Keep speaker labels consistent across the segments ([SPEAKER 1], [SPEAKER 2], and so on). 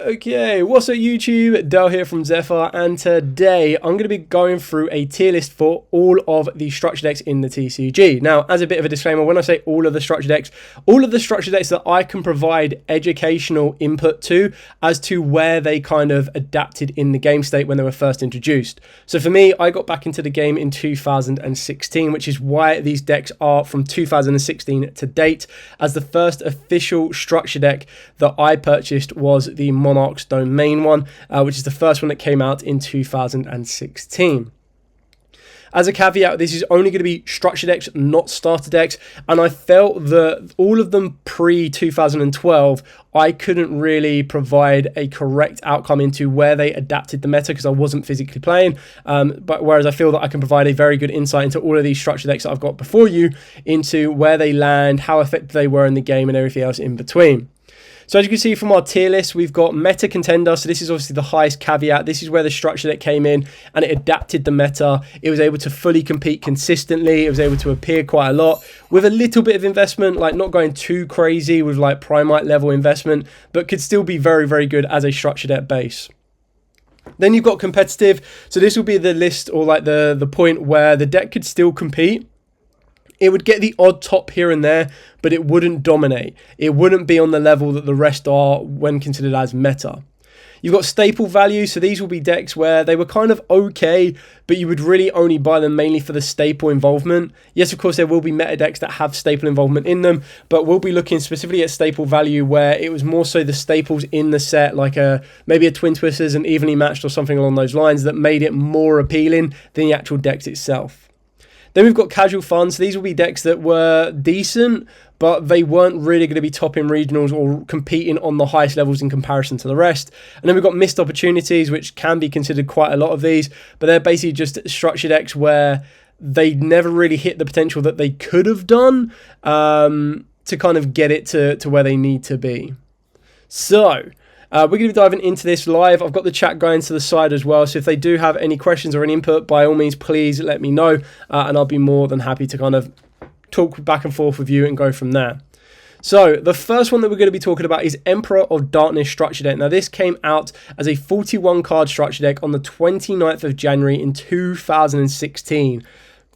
[SPEAKER 1] Okay, what's up YouTube? Dell here from Zephyr, and today I'm going to be going through a tier list for all of the structure decks in the TCG. Now, as a bit of a disclaimer, when I say all of the structure decks that I can provide educational input to as to where they kind of adapted in the game state when they were first introduced. So for me, I got back into the game in 2016, which is why these decks are from 2016 to date, as the first official structure deck that I purchased was the Monarch's Domain one, which is the first one that came out in 2016. As a caveat, this is only going to be structure decks, not starter decks, and I felt that all of them pre-2012, I couldn't really provide a correct outcome into where they adapted the meta because I wasn't physically playing, but whereas I feel that I can provide a very good insight into all of these structure decks that I've got before you, into where they land, how effective they were in the game, and everything else in between. So as you can see from our tier list, we've got Meta Contender. So this is obviously the highest caveat. This is where the structure deck came in and it adapted the meta. It was able to fully compete consistently. It was able to appear quite a lot with a little bit of investment, like not going too crazy with like Primite level investment, but could still be very, very good as a structure deck base. Then you've got Competitive. So this will be the list, or like the point where the deck could still compete. It would get the odd top here and there, but it wouldn't dominate. It wouldn't be on the level that the rest are when considered as meta. You've got staple value, so these will be decks where they were kind of okay, but you would really only buy them mainly for the staple involvement. Yes, of course, there will be meta decks that have staple involvement in them, but we'll be looking specifically at staple value where it was more so the staples in the set, like maybe a Twin Twisters and Evenly Matched or something along those lines, that made it more appealing than the actual decks itself. Then we've got Casual Fun. So these will be decks that were decent, but they weren't really going to be top in regionals or competing on the highest levels in comparison to the rest. And then we've got Missed Opportunities, which can be considered quite a lot of these, but they're basically just structure decks where they never really hit the potential that they could have done to kind of get it to where they need to be. So we're going to be diving into this live. I've got the chat going to the side as well, so if they do have any questions or any input, by all means, please let me know, and I'll be more than happy to kind of talk back and forth with you and go from there. So the first one that we're going to be talking about is Emperor of Darkness structure deck. Now this came out as a 41 card structure deck on the 29th of January in 2016.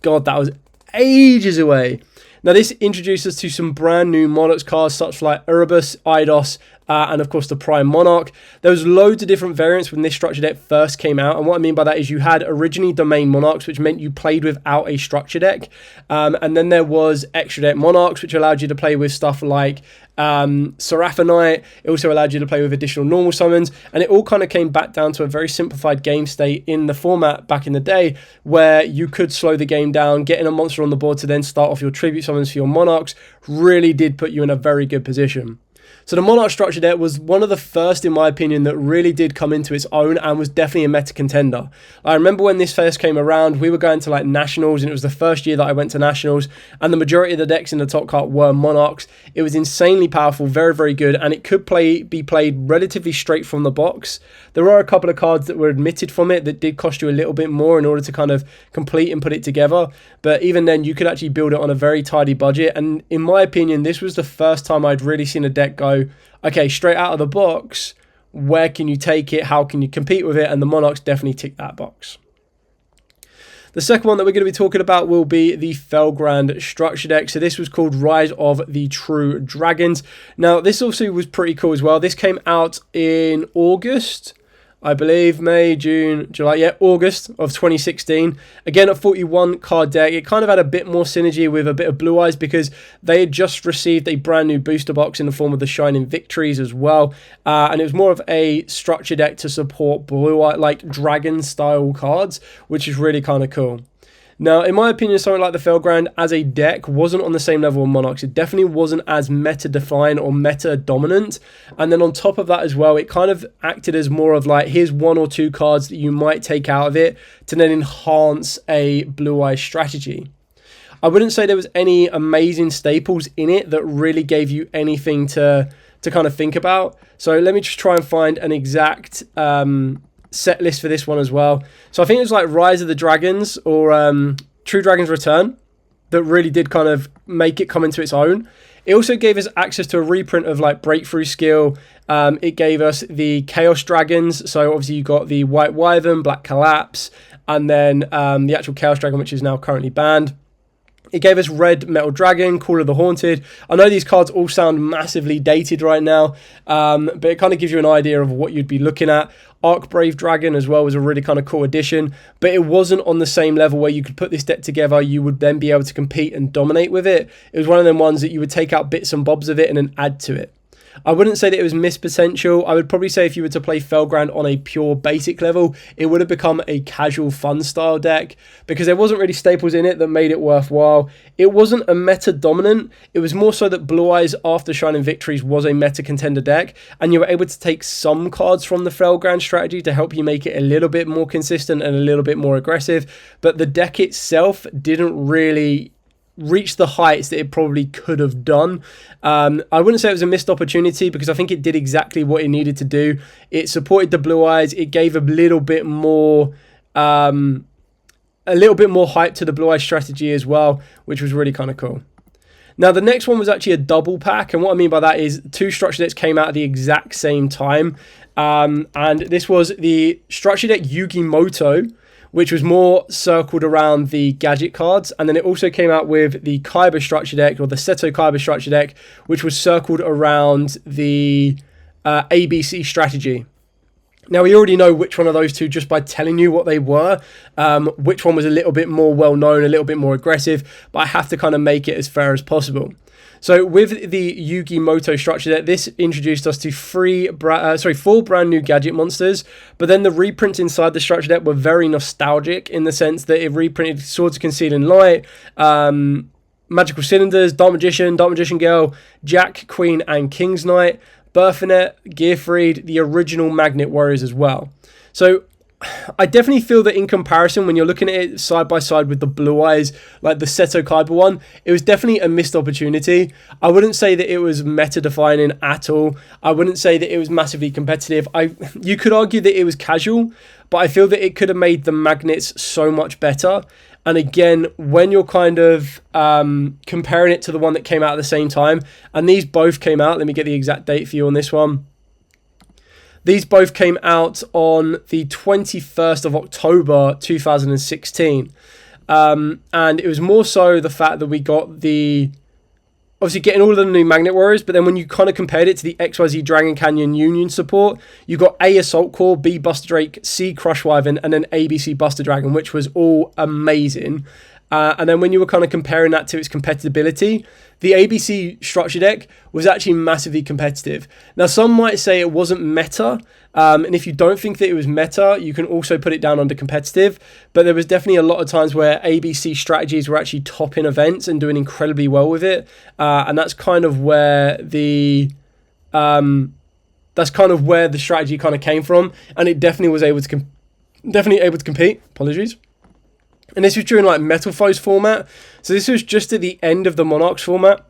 [SPEAKER 1] God, that was ages away. Now this introduces us to some brand new Monarchs cards such like Erebus, Eidos, and of course the Prime Monarch. There was loads of different variants when this structure deck first came out, and what I mean by that is you had originally Domain Monarchs, which meant you played without a structure deck, and then there was Extra Deck Monarchs, which allowed you to play with stuff like Seraphonite. It also allowed you to play with additional normal summons, and it all kind of came back down to a very simplified game state in the format back in the day, where you could slow the game down. Getting a monster on the board to then start off your tribute summons for your Monarchs really did put you in a very good position. So the Monarch structure deck was one of the first, in my opinion, that really did come into its own and was definitely a meta contender. I remember when this first came around, we were going to like Nationals, and it was the first year that I went to Nationals, and the majority of the decks in the top cart were Monarchs. It was insanely powerful, very, very good, and it could be played relatively straight from the box. There are a couple of cards that were admitted from it that did cost you a little bit more in order to kind of complete and put it together, but even then you could actually build it on a very tidy budget, and in my opinion, this was the first time I'd really seen a deck go, okay, straight out of the box, where can you take it? How can you compete with it? And the Monarchs definitely tick that box. The second one that we're going to be talking about will be the Felgrand structure deck. So this was called Rise of the True Dragons. Now, this also was pretty cool as well. This came out in August, I believe, May, June, July, yeah, August of 2016. Again, a 41 card deck. It kind of had a bit more synergy with a bit of Blue Eyes because they had just received a brand new booster box in the form of the Shining Victories as well. And it was more of a structure deck to support Blue Eye, like dragon style cards, which is really kind of cool. Now, in my opinion, something like the Felgrand as a deck wasn't on the same level of Monarchs. It definitely wasn't as meta-defined or meta-dominant. And then on top of that as well, it kind of acted as more of like, here's one or two cards that you might take out of it to then enhance a Blue Eye strategy. I wouldn't say there was any amazing staples in it that really gave you anything to kind of think about. So let me just try and find an exact set list for this one as well. So I think it was like Rise of the Dragons or True Dragons Return that really did kind of make it come into its own. It also gave us access to a reprint of like Breakthrough Skill. It gave us the Chaos Dragons. So obviously you got the White Wyvern, Black Collapse, and then the actual Chaos Dragon, which is now currently banned. It gave us Red Metal Dragon, Call of the Haunted. I know these cards all sound massively dated right now, but it kind of gives you an idea of what you'd be looking at. Arc Brave Dragon as well was a really kind of cool addition, but it wasn't on the same level where you could put this deck together, you would then be able to compete and dominate with it. It was one of them ones that you would take out bits and bobs of it and then add to it. I wouldn't say that it was missed potential. I would probably say if you were to play Felgrand on a pure basic level, it would have become a casual fun style deck because there wasn't really staples in it that made it worthwhile. It wasn't a meta dominant. It was more so that Blue Eyes after Shining Victories was a meta contender deck, and you were able to take some cards from the Felgrand strategy to help you make it a little bit more consistent and a little bit more aggressive. But the deck itself didn't really reach the heights that it probably could have done. I wouldn't say it was a missed opportunity because I think it did exactly what it needed to do. It supported the Blue Eyes. It gave a little bit more hype to the Blue Eyes strategy as well, which was really kind of cool. Now, the next one was actually a double pack, and what I mean by that is two structure decks came out at the exact same time, and this was the structure deck Yugimoto, which was more circled around the gadget cards. And then it also came out with the Kaiba structure deck, or the Seto Kaiba structure deck, which was circled around the ABC strategy. Now, we already know which one of those two just by telling you what they were. Which one was a little bit more well-known, a little bit more aggressive, but I have to kind of make it as fair as possible. So with the Yugimoto structure deck, this introduced us to four brand new gadget monsters, but then the reprints inside the structure deck were very nostalgic in the sense that it reprinted Swords of Concealing Light, Magical Cylinders, Dark Magician Girl, Jack, Queen, and King's Knight, Berthanet, Gearfried, the original Magnet Warriors as well. So I definitely feel that in comparison, when you're looking at it side by side with the Blue Eyes, like the Seto Kaiba one, it was definitely a missed opportunity. I wouldn't say that it was meta defining at all. I wouldn't say that it was massively competitive. You could argue that it was casual, but I feel that it could have made the magnets so much better. And again, when you're kind of comparing it to the one that came out at the same time, and these both came out, let me get the exact date for you on this one. These both came out on the 21st of October 2016. And it was more so the fact that we got obviously getting all of the new Magnet Warriors, but then when you kind of compared it to the XYZ Dragon Canyon Union support, you got A Assault Core, B Buster Drake, C Crush Wyvern, and then ABC Buster Dragon, which was all amazing. And then when you were kind of comparing that to its compatibility, the ABC structure deck was actually massively competitive. Now, some might say it wasn't meta, and if you don't think that it was meta, you can also put it down under competitive, but there was definitely a lot of times where ABC strategies were actually topping events and doing incredibly well with it, and that's kind of where the strategy kind of came from, and it definitely was able to compete. Apologies. And this was during like Metal Foes format. So this was just at the end of the Monarchs format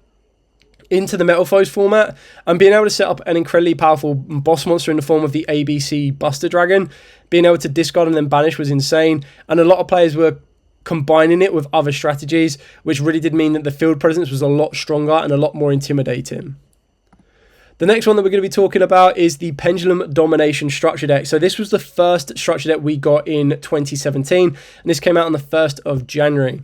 [SPEAKER 1] into the Metal Foes format. And being able to set up an incredibly powerful boss monster in the form of the ABC Buster Dragon, being able to discard and then banish was insane. And a lot of players were combining it with other strategies, which really did mean that the field presence was a lot stronger and a lot more intimidating. The next one that we're going to be talking about is the Pendulum Domination structure deck. So this was the first structure deck we got in 2017, and this came out on the 1st of January.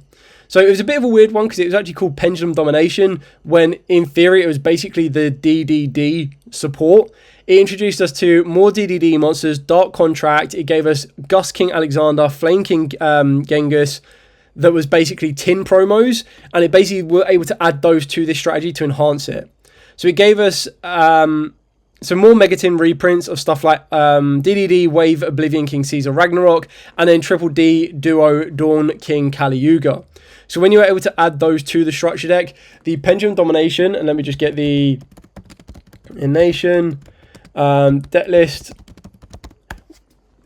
[SPEAKER 1] So it was a bit of a weird one because it was actually called Pendulum Domination, when in theory it was basically the DDD support. It introduced us to more DDD monsters, Dark Contract. It gave us Gust King Alexander, Flame King Genghis, that was basically tin promos, and it basically were able to add those to this strategy to enhance it. So it gave us some more Megatin reprints of stuff like DDD, Wave, Oblivion King Caesar Ragnarok, and then Triple D, Duo, Dawn King Kali Yuga. So when you were able to add those to the structure deck, the Pendulum Domination, and let me just get the Nation deck list.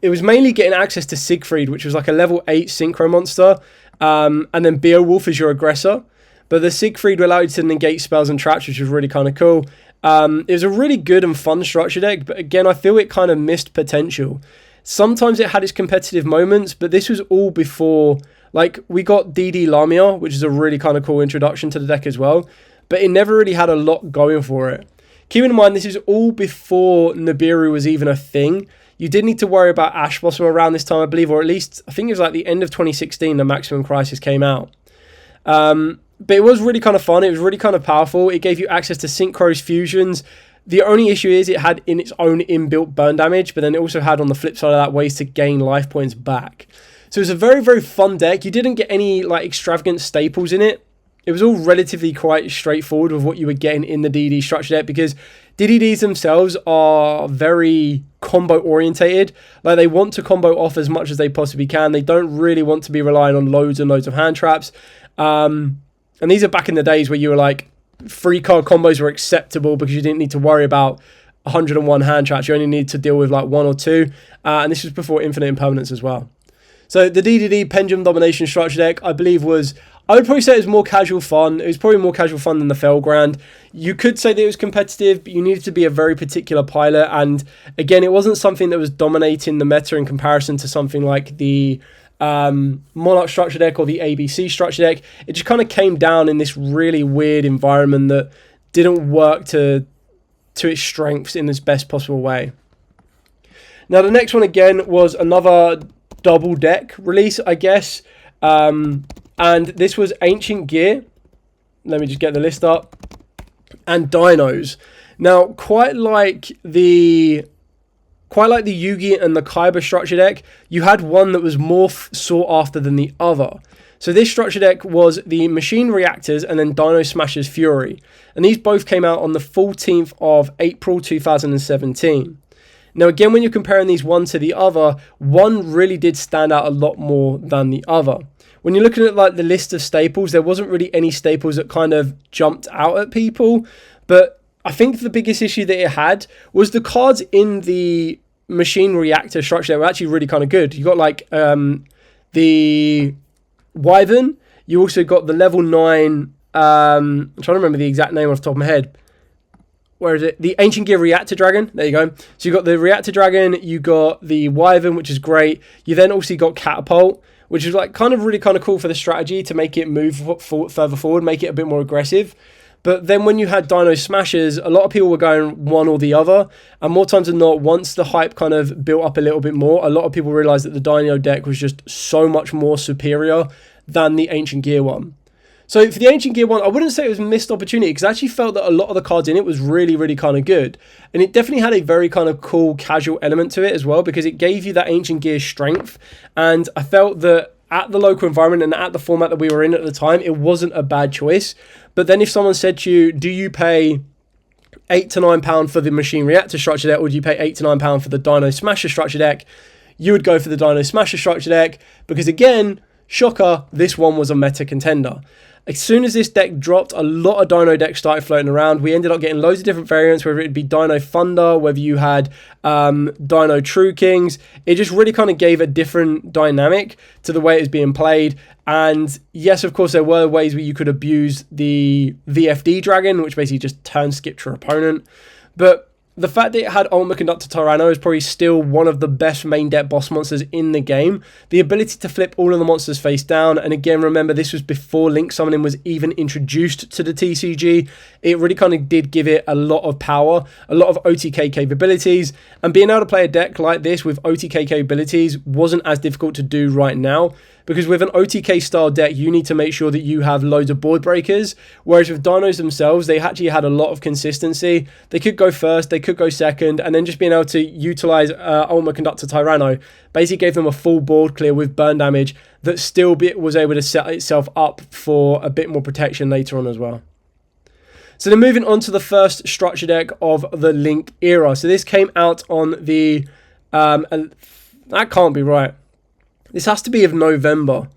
[SPEAKER 1] It was mainly getting access to Siegfried, which was like a level 8 synchro monster, and then Beowulf as your aggressor. But the Siegfried allowed you to negate spells and traps, which was really kind of cool. It was a really good and fun structure deck, but again, I feel it kind of missed potential. Sometimes it had its competitive moments, but this was all before, like, we got DD Lamia, which is a really kind of cool introduction to the deck as well. but it never really had a lot going for it. Keep in mind, this is all before Nibiru was even a thing. You did need to worry about Ash Blossom around this time, I believe, or at least, I think it was like the end of 2016, the Maximum Crisis came out. But it was really kind of fun. It was really kind of powerful. It gave you access to Synchros Fusions. The only issue is it had in its own inbuilt burn damage, but then it also had on the flip side of that ways to gain life points back. So it was a very, very fun deck. You didn't get any like extravagant staples in it. It was all relatively quite straightforward with what you were getting in the DD structure deck, because DDDs themselves are very combo orientated. Like, they want to combo off as much as they possibly can. They don't really want to be relying on loads and loads of hand traps. And these are back in the days where you were like, 3-card combos were acceptable because you didn't need to worry about 101 hand traps. You only need to deal with like 1 or 2. And this was before Infinite Impermanence as well. So the DDD Pendulum Domination structure deck, I believe I would probably say it was more casual fun. It was probably more casual fun than the Felgrand. You could say that it was competitive, but you needed to be a very particular pilot. And again, it wasn't something that was dominating the meta in comparison to something like the Monarch structure deck or the ABC structure deck. It just kind of came down in this really weird environment that didn't work to its strengths in its best possible way. Now, the next one again was another double deck release, I guess. And this was Ancient Gear. Let me just get the list up. And Dinos. Now, quite like the Yugi and the Kaiba structure deck, you had one that was more sought after than the other. So this structure deck was the Machine Reactors and then Dino Smashers Fury. And these both came out on the 14th of April 2017. Now, again, when you're comparing these one to the other, one really did stand out a lot more than the other. When you're looking at like the list of staples, there wasn't really any staples that kind of jumped out at people. But I think the biggest issue that it had was the cards in the Machine Reactor structure that were actually really kind of good. You got like the Wyvern. You also got the level 9. I'm trying to remember the exact name off the top of my head. Where is it? The Ancient Gear Reactor Dragon. There you go. So you got the Reactor Dragon. You got the Wyvern, which is great. You then also got Catapult, which is like kind of really kind of cool for the strategy to make it move further forward, make it a bit more aggressive. But then when you had Dino Smashers, a lot of people were going one or the other. And more times than not, once the hype kind of built up a little bit more, a lot of people realized that the Dino deck was just so much more superior than the Ancient Gear one. So for the Ancient Gear one, I wouldn't say it was a missed opportunity, because I actually felt that a lot of the cards in it was really, really kind of good. And it definitely had a very kind of cool casual element to it as well, because it gave you that Ancient Gear strength. And I felt that at the local environment and at the format that we were in at the time, it wasn't a bad choice. But then if someone said to you, do you pay £8 to £9 for the Machine Reactor structure deck, or do you pay £8 to £9 for the Dino Smasher structure deck? You would go for the Dino Smasher structure deck, because again, shocker, this one was a meta contender. As soon as this deck dropped, a lot of Dino decks started floating around. We ended up getting loads of different variants, whether it be Dino Thunder, whether you had Dino True Kings. It just really kind of gave a different dynamic to the way it was being played. And yes, of course, there were ways where you could abuse the VFD Dragon, which basically just turn skip your opponent. But the fact that it had Ultimate Conductor Tyranno is probably still one of the best main deck boss monsters in the game. The ability to flip all of the monsters face down, and again, remember, this was before Link Summoning was even introduced to the TCG. It really kind of did give it a lot of power, a lot of OTK capabilities, and being able to play a deck like this with OTK capabilities wasn't as difficult to do right now. Because with an OTK style deck, you need to make sure that you have loads of board breakers. Whereas with Dinos themselves, they actually had a lot of consistency. They could go first, they could go second, and then just being able to utilize Ultimate Conductor Tyranno basically gave them a full board clear with burn damage that still was able to set itself up for a bit more protection later on as well. So then moving on to the first structure deck of the Link era. So this came out on the... that can't be right. This has to be of November.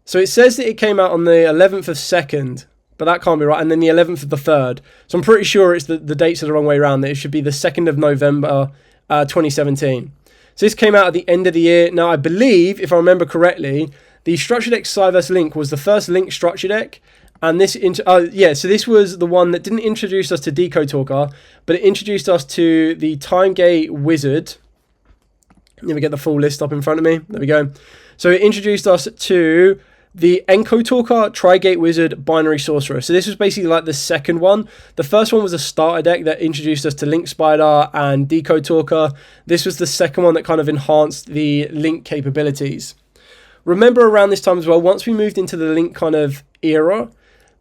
[SPEAKER 1] So it says that it came out on the 11th of 2nd, but that can't be right. And then the 11th of the 3rd. So I'm pretty sure it's the dates are the wrong way around. That it should be the 2nd of November 2017. So this came out at the end of the year. Now, I believe, if I remember correctly, the structure deck Cyverse Link was the first Link structure deck. And this, so this was the one that didn't introduce us to Decode Talker, but it introduced us to the Timegate Wizard. Let me get the full list up in front of me. There we go. So it introduced us to the Enko Talker, Trigate Wizard, Binary Sorcerer. So this was basically like the second one. The first one was a starter deck that introduced us to Link Spider and Decode Talker. This was the second one that kind of enhanced the Link capabilities. Remember around this time as well, once we moved into the Link kind of era,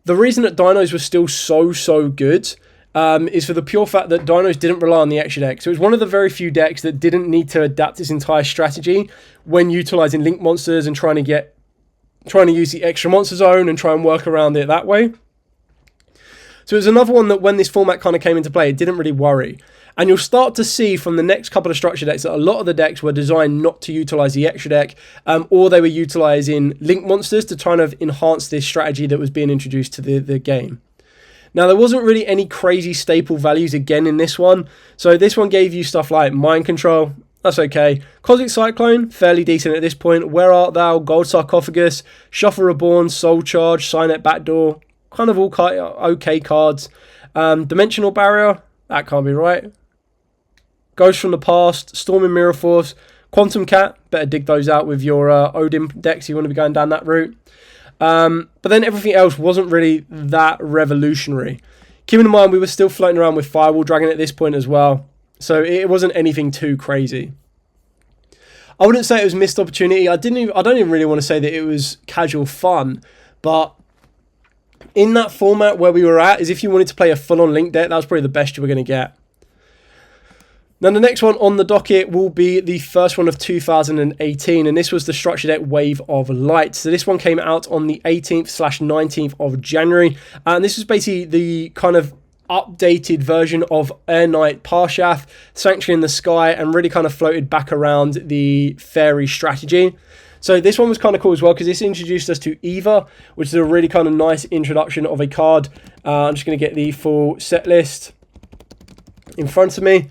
[SPEAKER 1] the reason that Dinos were still so good is for the pure fact that Dinos didn't rely on the extra deck. So it was one of the very few decks that didn't need to adapt its entire strategy when utilizing Link monsters and trying to use the extra monster zone and try and work around it that way. So it was another one that when this format kind of came into play, it didn't really worry. And you'll start to see from the next couple of structure decks that a lot of the decks were designed not to utilize the extra deck, or they were utilizing Link monsters to kind of enhance this strategy that was being introduced to the game. Now, there wasn't really any crazy staple values again in this one. So this one gave you stuff like Mind Control. That's okay. Cosmic Cyclone, fairly decent at this point. Where Art Thou, Gold Sarcophagus, Shuffle Reborn, Soul Charge, Signet Backdoor. Kind of all okay cards. Dimensional Barrier, that can't be right. Ghost from the Past, Storming Mirror Force, Quantum Cat, better dig those out with your Odin decks. You want to be going down that route. But then everything else wasn't really that revolutionary. Keeping in mind, we were still floating around with Firewall Dragon at this point as well. So it wasn't anything too crazy. I wouldn't say it was missed opportunity. I don't even really want to say that it was casual fun. But in that format where we were at, is if you wanted to play a full-on Link deck, that was probably the best you were going to get. Now, the next one on the docket will be the first one of 2018, and this was the structure deck Wave of Light. So this one came out on the 18th/19th of January, and this was basically the kind of updated version of Air Knight Parshath, Sanctuary in the Sky, and really kind of floated back around the fairy strategy. So this one was kind of cool as well because this introduced us to Eva, which is a really kind of nice introduction of a card. I'm just going to get the full set list in front of me.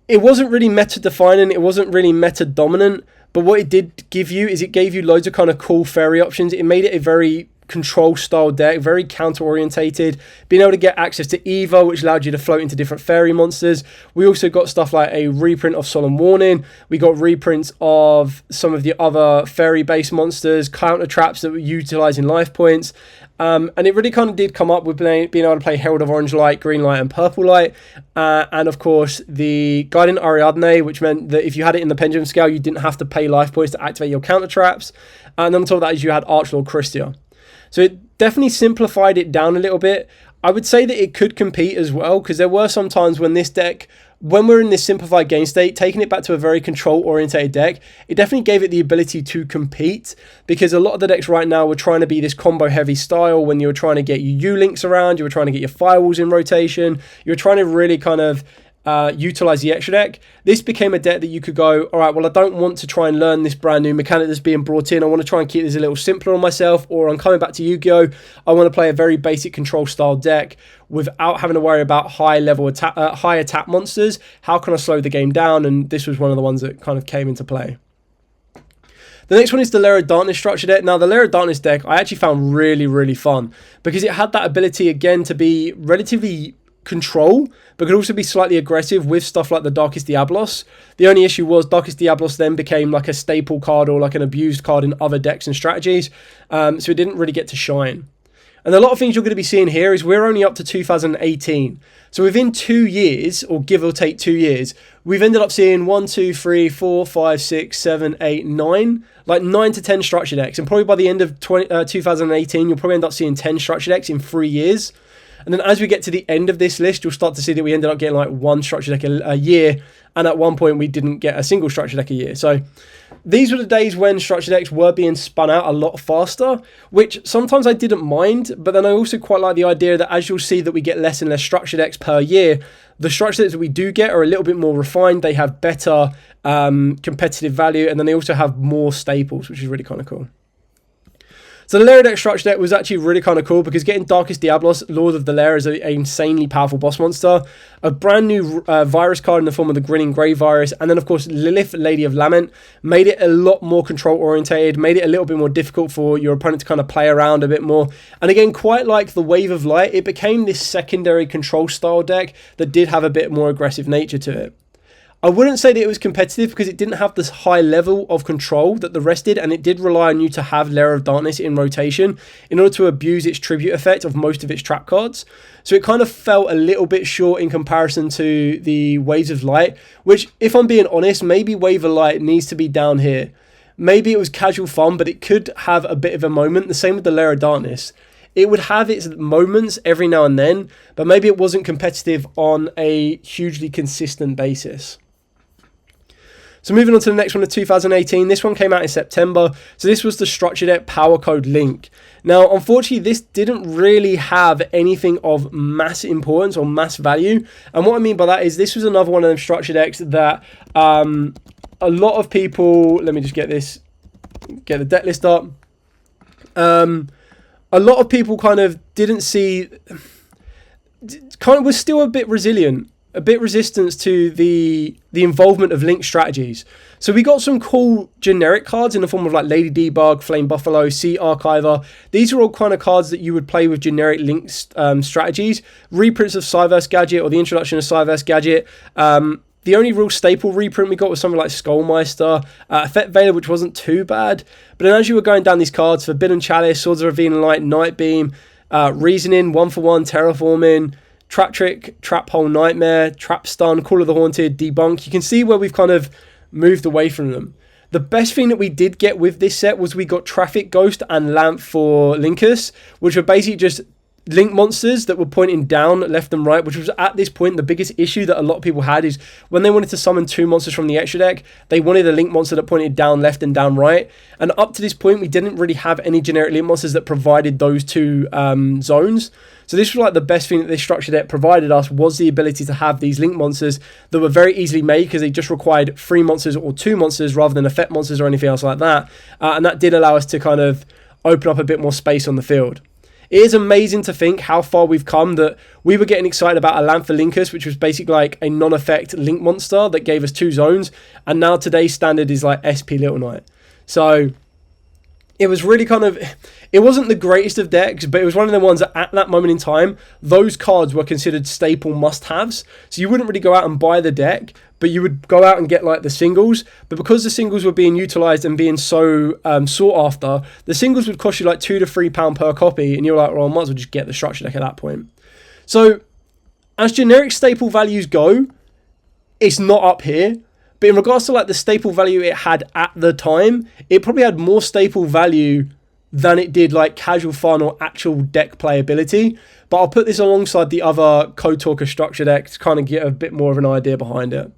[SPEAKER 1] It wasn't really meta defining, it wasn't really meta dominant, but what it did give you is it gave you loads of kind of cool fairy options. It made it a very control style deck, very counter orientated, being able to get access to Eva, which allowed you to float into different fairy monsters. We also got stuff like a reprint of Solemn Warning. We got reprints of some of the other fairy based monsters, counter traps that were utilizing life points. And it really kind of did come up with being able to play Herald of Orange Light, Green Light, and Purple Light. And of course, the Guiding Ariadne, which meant that if you had it in the Pendulum scale, you didn't have to pay life points to activate your counter traps. And then on top of that, you had Archlord Christia. So it definitely simplified it down a little bit. I would say that it could compete as well, because there were some times when this deck, when we're in this simplified game state, taking it back to a very control-orientated deck, it definitely gave it the ability to compete, because a lot of the decks right now were trying to be this combo-heavy style when you were trying to get your U-Links around, you were trying to get your Firewalls in rotation, you were trying to really kind of utilize the extra deck. This became a deck that you could go, all right, well, I don't want to try and learn this brand new mechanic that's being brought in. I want to try and keep this a little simpler on myself, or I'm coming back to Yu-Gi-Oh! I want to play a very basic control style deck without having to worry about high attack monsters. How can I slow the game down? And this was one of the ones that kind of came into play. The next one is the Lair of Darkness structure deck. Now, the Lair of Darkness deck I actually found really fun, because it had that ability again to be relatively control, but could also be slightly aggressive with stuff like the Darkest Diablos. The only issue was Darkest Diablos then became like a staple card or like an abused card in other decks and strategies, so it didn't really get to shine. And a lot of things you're going to be seeing here is we're only up to 2018. So within 2 years, or give or take 2 years, we've ended up seeing 1, 2, 3, 4, 5, 6, 7, 8, 9, like 9 to 10 structure decks. And probably by the end of 2018, you'll probably end up seeing 10 structure decks in 3 years. And then as we get to the end of this list, you'll start to see that we ended up getting like one structure deck a year. And at one point, we didn't get a single structure deck a year. So these were the days when structure decks were being spun out a lot faster, which sometimes I didn't mind. But then I also quite like the idea that as you'll see that we get less and less structure decks per year, the structure decks that we do get are a little bit more refined. They have better competitive value. And then they also have more staples, which is really kind of cool. So the Lair deck structure deck was actually really kind of cool, because getting Darkest Diablos, Lord of the Lair, is an insanely powerful boss monster. A brand new virus card in the form of the Grinning Grey virus, and then of course Lilith, Lady of Lament, made it a lot more control orientated, made it a little bit more difficult for your opponent to kind of play around a bit more. And again, quite like the Wave of Light, it became this secondary control style deck that did have a bit more aggressive nature to it. I wouldn't say that it was competitive because it didn't have this high level of control that the rest did, and it did rely on you to have Lair of Darkness in rotation in order to abuse its tribute effect of most of its trap cards. So it kind of felt a little bit short in comparison to the Waves of Light, which, if I'm being honest, maybe Wave of Light needs to be down here. Maybe it was casual fun, but it could have a bit of a moment. The same with the Lair of Darkness. It would have its moments every now and then, but maybe it wasn't competitive on a hugely consistent basis. So moving on to the next one of 2018, this one came out in September. So this was the structure deck Powercode Link. Now, unfortunately, this didn't really have anything of mass importance or mass value. And what I mean by that is this was another one of them structure decks that a lot of people, let me just get the deck list up. A lot of people kind of didn't see, kind of was still a bit resilient. A bit resistance to the involvement of Link strategies. So we got some cool generic cards in the form of like Lady Debug, Flame Buffalo, Sea Archiver. These are all kind of cards that you would play with generic Link strategies. Reprints of Cyverse Gadget or the introduction of Cyverse Gadget. The only real staple reprint we got was something like Skullmeister, Effect Veiler, which wasn't too bad. But then as you were going down these cards, Forbidden Chalice, Swords of Revealing Light, Night Beam, Reasoning, 1-for-1, Terraforming, Traptrix, Trap Hole Nightmare, Trap Stun, Call of the Haunted, Debunk. You can see where we've kind of moved away from them. The best thing that we did get with this set was we got Traffic Ghost and Lamp for Linkus, which were basically just Link monsters that were pointing down left and right, which was at this point the biggest issue that a lot of people had is when they wanted to summon two monsters from the extra deck, they wanted a Link monster that pointed down left and down right. And up to this point, we didn't really have any generic Link monsters that provided those two zones. So this was like the best thing that this structure deck provided us was the ability to have these Link monsters that were very easily made because they just required 3 monsters or 2 monsters rather than effect monsters or anything else like that. And that did allow us to kind of open up a bit more space on the field. It is amazing to think how far we've come that we were getting excited about a Lamp for Linkus, which was basically like a non-effect Link monster that gave us 2 zones. And now today's standard is like SP Little Knight. So it was really kind of, it wasn't the greatest of decks, but it was one of the ones that at that moment in time, those cards were considered staple must-haves. So you wouldn't really go out and buy the deck, but you would go out and get like the singles. But because the singles were being utilized and being so sought after, the singles would cost you like £2 to £3 per copy. And you're like, well, I might as well just get the structure deck at that point. So as generic staple values go, it's not up here. But in regards to like the staple value it had at the time, it probably had more staple value than it did like casual fun or actual deck playability. But I'll put this alongside the other Code Talker structure deck to kind of get a bit more of an idea behind it.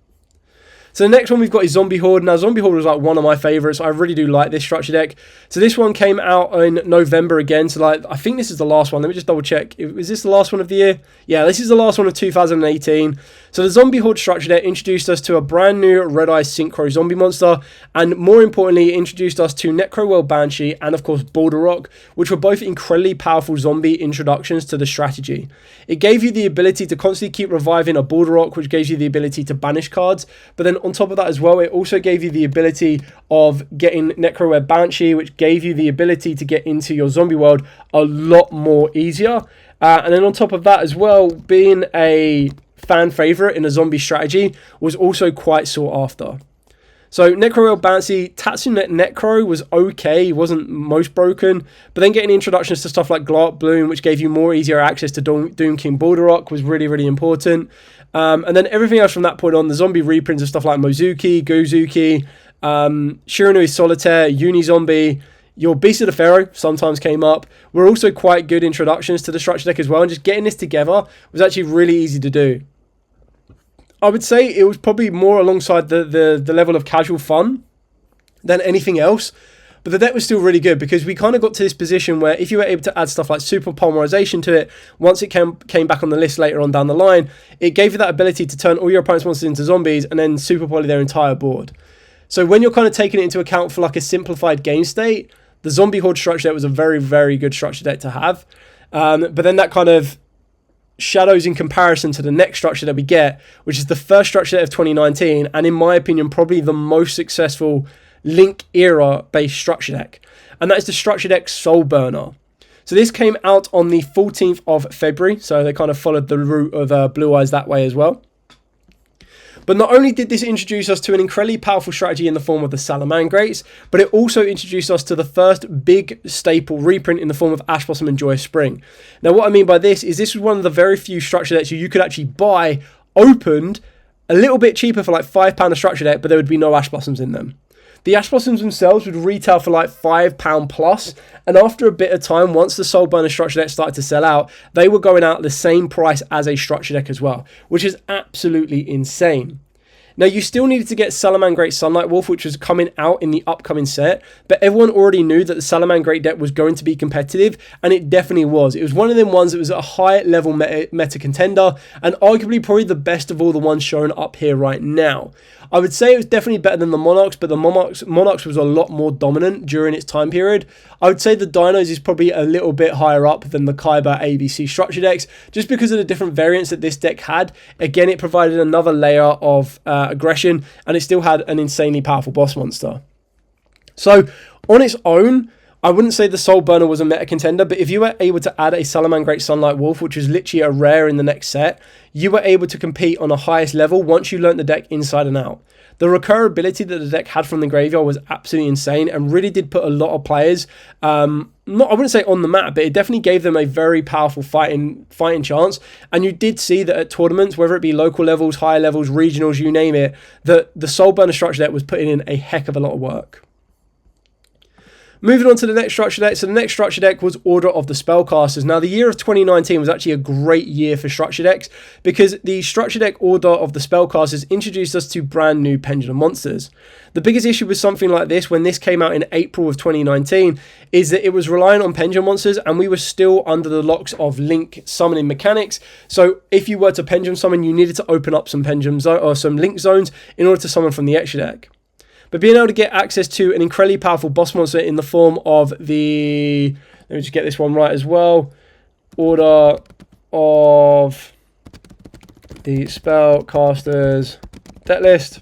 [SPEAKER 1] So the next one we've got is Zombie Horde. Now Zombie Horde was like one of my favorites. I really do like this structure deck. So this one came out in November again. So like I think this is the last one. Let me just double check. Is this the last one of the year? Yeah, this is the last one of 2018. So the Zombie Horde structure deck introduced us to a brand new Red Eye Synchro zombie monster. And more importantly, it introduced us to Necrowell Banshee and of course Boulder Rock, which were both incredibly powerful zombie introductions to the strategy. It gave you the ability to constantly keep reviving a Boulder Rock, which gives you the ability to banish cards. But then on top of that as well, it also gave you the ability of getting Necrowell Banshee, which gave you the ability to get into your zombie world a lot more easier. And then on top of that as well, being a fan favorite in a zombie strategy was also quite sought after. So Necrowell Banshee, Tatsunet Necro was okay, he wasn't most broken, but then getting introductions to stuff like Glark Bloom, which gave you more easier access to Doom King Boulder Rock, was really, really important. And then everything else from that point on, the zombie reprints of stuff like Mozuki, Gozuki, Shiranui Solitaire, Unizombie, your Beast of the Pharaoh sometimes came up, were also quite good introductions to the structure deck as well, and just getting this together was actually really easy to do. I would say it was probably more alongside the level of casual fun than anything else. But the deck was still really good because we kind of got to this position where if you were able to add stuff like Super Polymerization to it, once it came back on the list later on down the line, it gave you that ability to turn all your opponent's monsters into zombies and then Super Poly their entire board. So when you're kind of taking it into account for like a simplified game state, the Zombie Horde structure deck was a very, very good structure deck to have. But then that kind of shadows in comparison to the next structure that we get, which is the first structure of 2019, and in my opinion probably the most successful Link era based structure deck, and that is the structure deck Soulburner. So this came out on the 14th of February, so they kind of followed the route of Blue Eyes that way as well. But not only did this introduce us to an incredibly powerful strategy in the form of the Salamangreats, but it also introduced us to the first big staple reprint in the form of Ash Blossom and Joyous Spring. Now what I mean by this is this was one of the very few structure decks you could actually buy opened a little bit cheaper for like £5 a structure deck, but there would be no Ash Blossoms in them. The Ash Blossoms themselves would retail for like £5 plus, and after a bit of time, once the Soulburner structure deck started to sell out, they were going out at the same price as a structure deck as well, which is absolutely insane. Now, you still needed to get Salamangreat Sunlight Wolf, which was coming out in the upcoming set, but everyone already knew that the Salamangreat deck was going to be competitive, and it definitely was. It was one of them ones that was a high-level meta contender, and arguably probably the best of all the ones shown up here right now. I would say it was definitely better than the Monarchs, but the Monarchs was a lot more dominant during its time period. I would say the Dinos is probably a little bit higher up than the Kaiba ABC structure decks, just because of the different variants that this deck had. Again, it provided another layer of aggression, and it still had an insanely powerful boss monster. So, on its own, I wouldn't say the Soulburner was a meta contender, but if you were able to add a Salamangreat Sunlight Wolf, which was literally a rare in the next set, you were able to compete on the highest level once you learnt the deck inside and out. The recurability that the deck had from the graveyard was absolutely insane and really did put a lot of players, I wouldn't say on the map, but it definitely gave them a very powerful fighting chance. And you did see that at tournaments, whether it be local levels, higher levels, regionals, you name it, that the Soulburner structure deck was putting in a heck of a lot of work. Moving on to the next structure deck. So the next structure deck was Order of the Spellcasters. Now, the year of 2019 was actually a great year for structure decks because the structure deck Order of the Spellcasters introduced us to brand new Pendulum monsters. The biggest issue with something like this, when this came out in April of 2019, is that it was relying on Pendulum monsters and we were still under the locks of Link summoning mechanics. So if you were to Pendulum summon, you needed to open up some some Link zones in order to summon from the extra deck. But being able to get access to an incredibly powerful boss monster in the form of the... Let me just get this one right as well. Order of the Spellcasters deck list.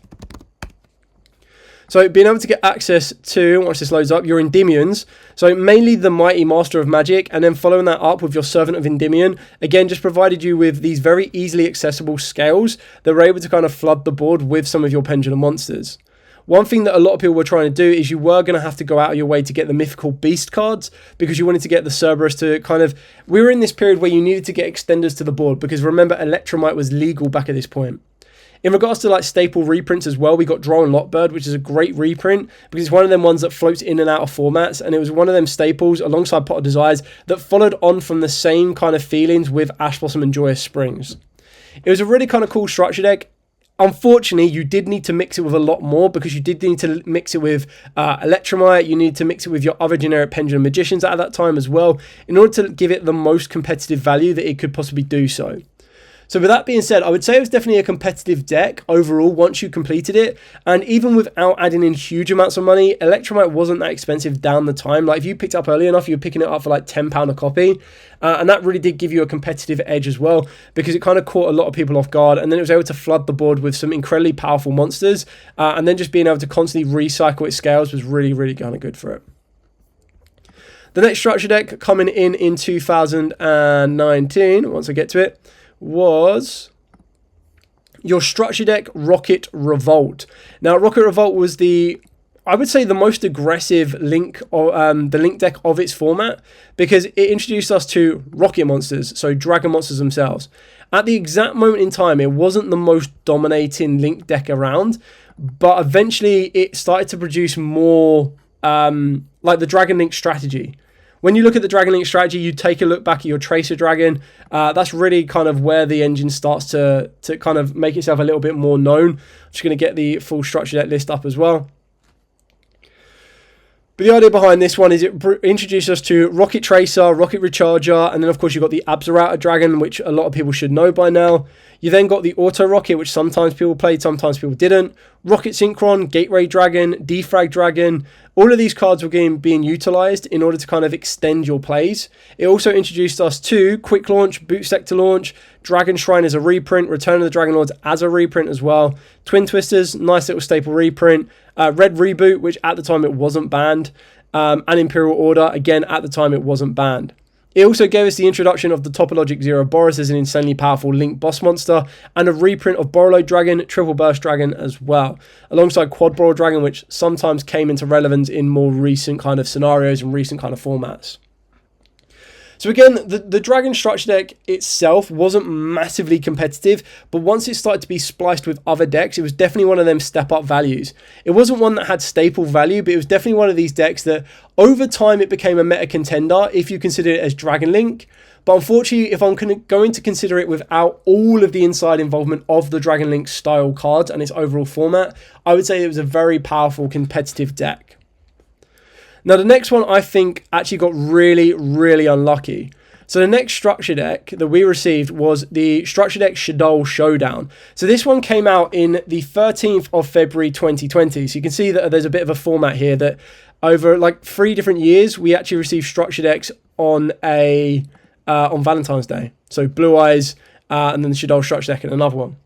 [SPEAKER 1] So being able to get access to, once this loads up, your Endymions. So mainly the Mighty Master of Magic, and then following that up with your Servant of Endymion. Again, just provided you with these very easily accessible scales that were able to kind of flood the board with some of your Pendulum monsters. One thing that a lot of people were trying to do is you were going to have to go out of your way to get the Mythical Beast cards because you wanted to get the Cerberus to kind of... We were in this period where you needed to get extenders to the board because remember, Electromite was legal back at this point. In regards to like staple reprints as well, we got Droll and Lockbird, which is a great reprint because it's one of them ones that floats in and out of formats, and it was one of them staples alongside Pot of Desires that followed on from the same kind of feelings with Ash Blossom and Joyous Springs. It was a really kind of cool structure deck. Unfortunately, you did need to mix it with a lot more because you did need to mix it with Electromite, you need to mix it with your other generic Pendulum Magicians at that time as well in order to give it the most competitive value that it could possibly do so. So with that being said, I would say it was definitely a competitive deck overall once you completed it, and even without adding in huge amounts of money, Electromite wasn't that expensive down the time. Like if you picked it up early enough, you were picking it up for like £10 a copy, and that really did give you a competitive edge as well because it kind of caught a lot of people off guard, and then it was able to flood the board with some incredibly powerful monsters, and then just being able to constantly recycle its scales was really kind of good for it. The next structure deck coming in 2019, once I get to it, was your structure deck Rokket Revolt. Now, Rokket Revolt was I would say the most aggressive Link, or the Link deck of its format because it introduced us to rocket monsters, so dragon monsters themselves. At the exact moment in time, it wasn't the most dominating Link deck around, but eventually it started to produce more like the Dragon Link strategy. When you look at the Dragon Link strategy, you take a look back at your Tracer Dragon. That's really kind of where the engine starts to kind of make itself a little bit more known. I'm just going to get the full structure deck list up as well. But the idea behind this one is it introduced us to Rocket Tracer, Rocket Recharger, and then of course you've got the Absorouter Dragon, which a lot of people should know by now. You then got the Auto Rocket, which sometimes people played, sometimes people didn't. Rocket Synchron, Gateway Dragon, Defrag Dragon. All of these cards were being utilized in order to kind of extend your plays. It also introduced us to Quick Launch, Boot Sector Launch, Dragon Shrine as a reprint, Return of the Dragon Lords as a reprint as well. Twin Twisters, nice little staple reprint. Red Reboot, which at the time it wasn't banned. And Imperial Order, again, at the time it wasn't banned. It also gave us the introduction of the Topologic Zero Boros as an insanely powerful Link boss monster, and a reprint of Borreload Dragon, Triple Burst Dragon as well, alongside Quad Brawl Dragon, which sometimes came into relevance in more recent kind of scenarios and recent kind of formats. So again, the Dragon structure deck itself wasn't massively competitive, but once it started to be spliced with other decks, it was definitely one of them step-up values. It wasn't one that had staple value, but it was definitely one of these decks that over time it became a meta contender if you consider it as Dragon Link. But unfortunately, if I'm going to consider it without all of the inside involvement of the Dragon Link style cards and its overall format, I would say it was a very powerful competitive deck. Now, the next one I think actually got really, really unlucky. So the next structure deck that we received was the structure deck Shaddoll Showdown. So this one came out in the 13th of February 2020. So you can see that there's a bit of a format here that over like 3 different years, we actually received structure decks on Valentine's Day. So Blue Eyes and then the Shaddoll structure deck and another one.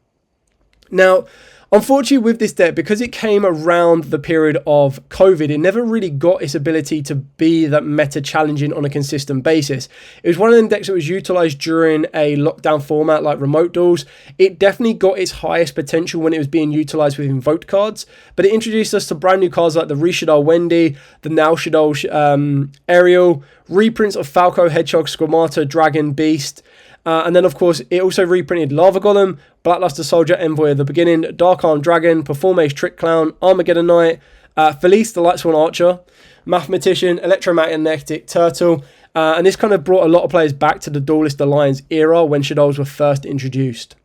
[SPEAKER 1] Now, unfortunately, with this deck, because it came around the period of COVID, it never really got its ability to be that meta challenging on a consistent basis. It was one of them decks that was utilized during a lockdown format like remote duels. It definitely got its highest potential when it was being utilized with invoked cards, but it introduced us to brand new cards like the Shaddoll Wendy, the now Shaddoll Ariel, reprints of Falco, Hedgehog, Squamata, Dragon, Beast. And then, of course, it also reprinted Lava Golem, Blackluster Soldier, Envoy of the Beginning, Dark Arm Dragon, Performage Trick Clown, Armageddon Knight, Felice the Light Swan Archer, Mathematician, Electromagnetic Turtle. And this kind of brought a lot of players back to the Duelist Alliance era when Shaddolls were first introduced.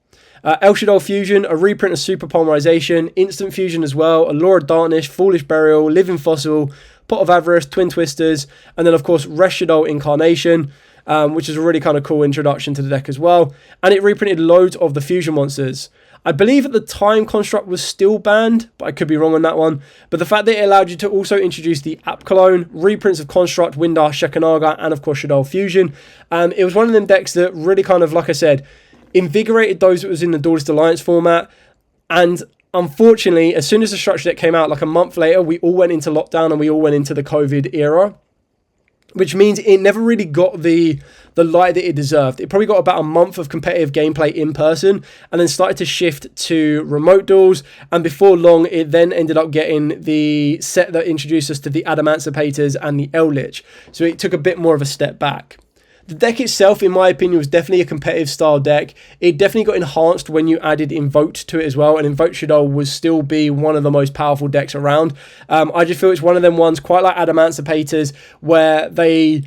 [SPEAKER 1] El Shaddoll Fusion, a reprint of Super Polymerization, Instant Fusion as well, Allure of Darkness, Foolish Burial, Living Fossil, Pot of Avarice, Twin Twisters, and then, of course, Rest Shaddoll Incarnation. Which is a really kind of cool introduction to the deck as well. And it reprinted loads of the fusion monsters. I believe at the time Construct was still banned, but I could be wrong on that one. But the fact that it allowed you to also introduce the App Clone, reprints of Construct, Windar, Shekanaga, and of course Shaddoll Fusion. It was one of them decks that really kind of, like I said, invigorated those that was in the Duelist Alliance format. And unfortunately, as soon as the structure deck came out, like a month later, we all went into lockdown and we all went into the COVID era. Which means it never really got the light that it deserved. It probably got about a month of competitive gameplay in person and then started to shift to remote duels. And before long, it then ended up getting the set that introduced us to the Adamancipators and the Eldritch. So it took a bit more of a step back. The deck itself, in my opinion, was definitely a competitive style deck. It definitely got enhanced when you added Invoked to it as well, and Invoked Shaddoll would still be one of the most powerful decks around. I just feel it's one of them ones, quite like Adamancipators, where they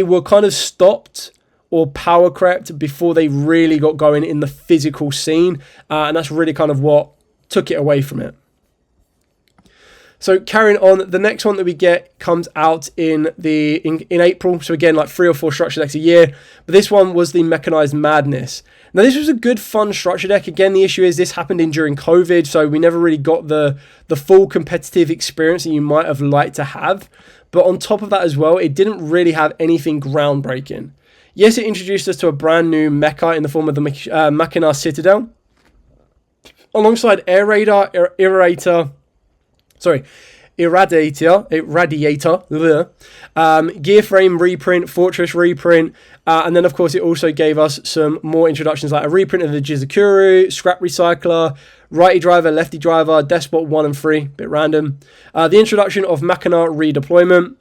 [SPEAKER 1] were kind of stopped or power crept before they really got going in the physical scene, and that's really kind of what took it away from it. So carrying on, the next one that we get comes out in April. So again, like 3 or 4 structure decks a year. But this one was the Mechanized Madness. Now this was a good, fun structure deck. Again, the issue is this happened during COVID, so we never really got the full competitive experience that you might have liked to have. But on top of that as well, it didn't really have anything groundbreaking. Yes, it introduced us to a brand new mecha in the form of the Machina Citadel, alongside Irradiator, Gear Frame reprint, Fortress reprint, and then of course it also gave us some more introductions like a reprint of the Jizakuru, Scrap Recycler, Righty Driver, Lefty Driver, Despot 1 and 3, bit random, the introduction of Machina Redeployment,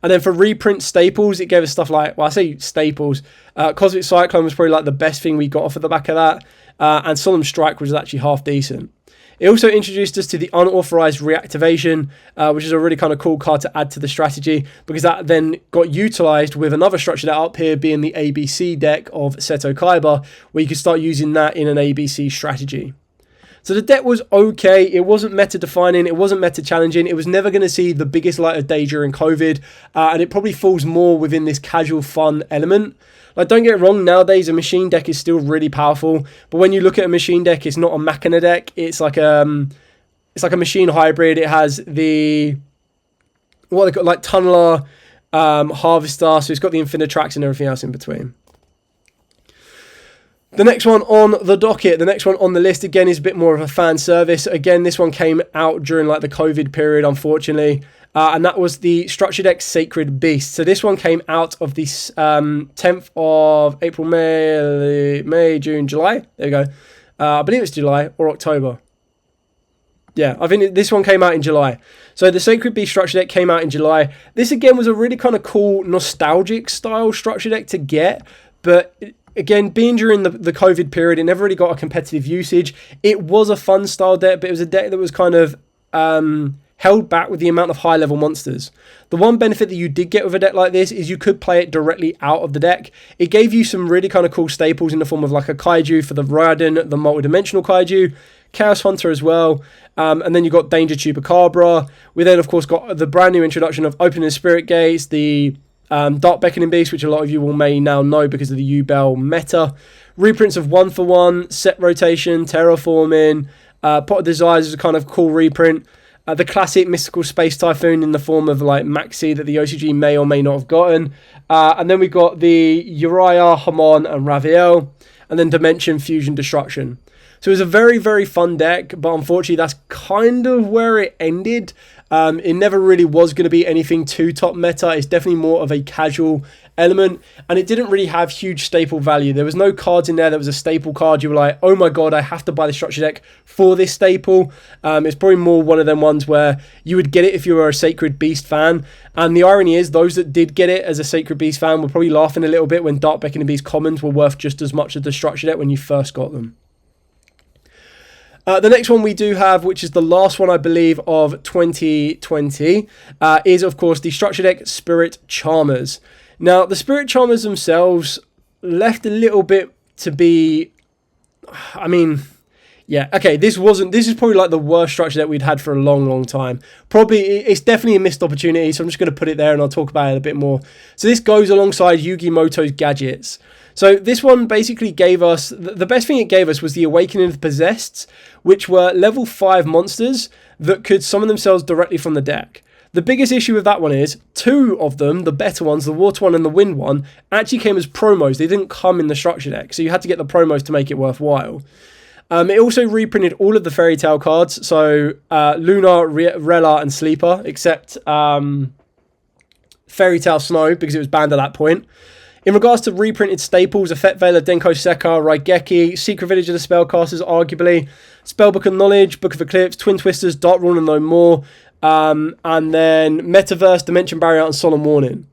[SPEAKER 1] and then for reprint staples, it gave us stuff like, well, I say staples, Cosmic Cyclone was probably like the best thing we got off of the back of that, and Solemn Strike, which was actually half decent. It also introduced us to the Unauthorized Reactivation, which is a really kind of cool card to add to the strategy, because that then got utilized with another structure deck up here being the ABC deck of Seto Kaiba, where you could start using that in an ABC strategy. So the deck was okay. It wasn't meta defining. It wasn't meta challenging. It was never going to see the biggest light of day during COVID, and it probably falls more within this casual fun element. Like, don't get it wrong, nowadays a machine deck is still really powerful, but when you look at a machine deck, it's not a Machina deck. It's like a machine hybrid. It has the what they got, like Tunneler, Harvester, so it's got the Infinitrax and everything else in between. The next one on the docket, the next one on the list, again, is a bit more of a fan service. Again, this one came out during like the COVID period, unfortunately. And that was the Structure Deck Sacred Beast. So this one came out of the 10th of April, May, June, July. There we go. I believe it's July or October. Yeah, I think this one came out in July. So the Sacred Beast Structure Deck came out in July. This, again, was a really kind of cool, nostalgic style Structure Deck to get. But again, being during the COVID period, it never really got a competitive usage. It was a fun style deck, but it was a deck that was kind of held back with the amount of high-level monsters. The one benefit that you did get with a deck like this is you could play it directly out of the deck. It gave you some really kind of cool staples in the form of like a Kaiju for the Raiden, the multi-dimensional Kaiju, Chaos Hunter as well, and then you got Danger Chupacabra. We then, of course, got the brand new introduction of Opening Spirit Gates, the Dark Beckoning Beast, which a lot of you may now know because of the U-Bell meta. Reprints of 1-for-1, Set Rotation, Terraforming, Pot of Desires is a kind of cool reprint. The classic Mystical Space Typhoon in the form of like Maxi that the OCG may or may not have gotten. And then we got the Uriah, Hamon, and Raviel. And then Dimension, Fusion, Destruction. So it was a very, very fun deck, but unfortunately that's kind of where it ended. It never really was going to be anything too top meta. It's definitely more of a casual element, and it didn't really have huge staple value. There was no cards in there that was a staple card. You were like, oh my god, I have to buy the structure deck for this staple. It's probably more one of them ones where you would get it if you were a Sacred Beast fan. And the irony is, those that did get it as a Sacred Beast fan were probably laughing a little bit when Dark Beckoning Beast commons were worth just as much as the structure deck when you first got them. The next one we do have, which is the last one, I believe, of 2020, is, of course, the Structure Deck Spirit Charmers. Now, the Spirit Charmers themselves left a little bit to be... I mean, yeah, okay, this is probably like the worst structure deck we'd had for a long, long time. Probably, it's definitely a missed opportunity, so I'm just going to put it there and I'll talk about it a bit more. So this goes alongside Yugi Moto's Gadgets. So this one basically gave us, the best thing it gave us was the Awakening of the Possessed, which were level 5 monsters that could summon themselves directly from the deck. The biggest issue with that one is, 2 of them, the better ones, the Water one and the Wind one, actually came as promos. They didn't come in the structure deck, so you had to get the promos to make it worthwhile. It also reprinted all of the Fairy Tail cards, so Luna, Rella, and Sleeper, except Fairy Tail Snow, because it was banned at that point. In regards to reprinted staples, Effect Veiler, Denko Sekka, Raigeki, Secret Village of the Spellcasters, arguably, Spellbook of Knowledge, Book of Eclipse, Twin Twisters, Dark Rune and No More, and then Metaverse, Dimension Barrier, and Solemn Warning.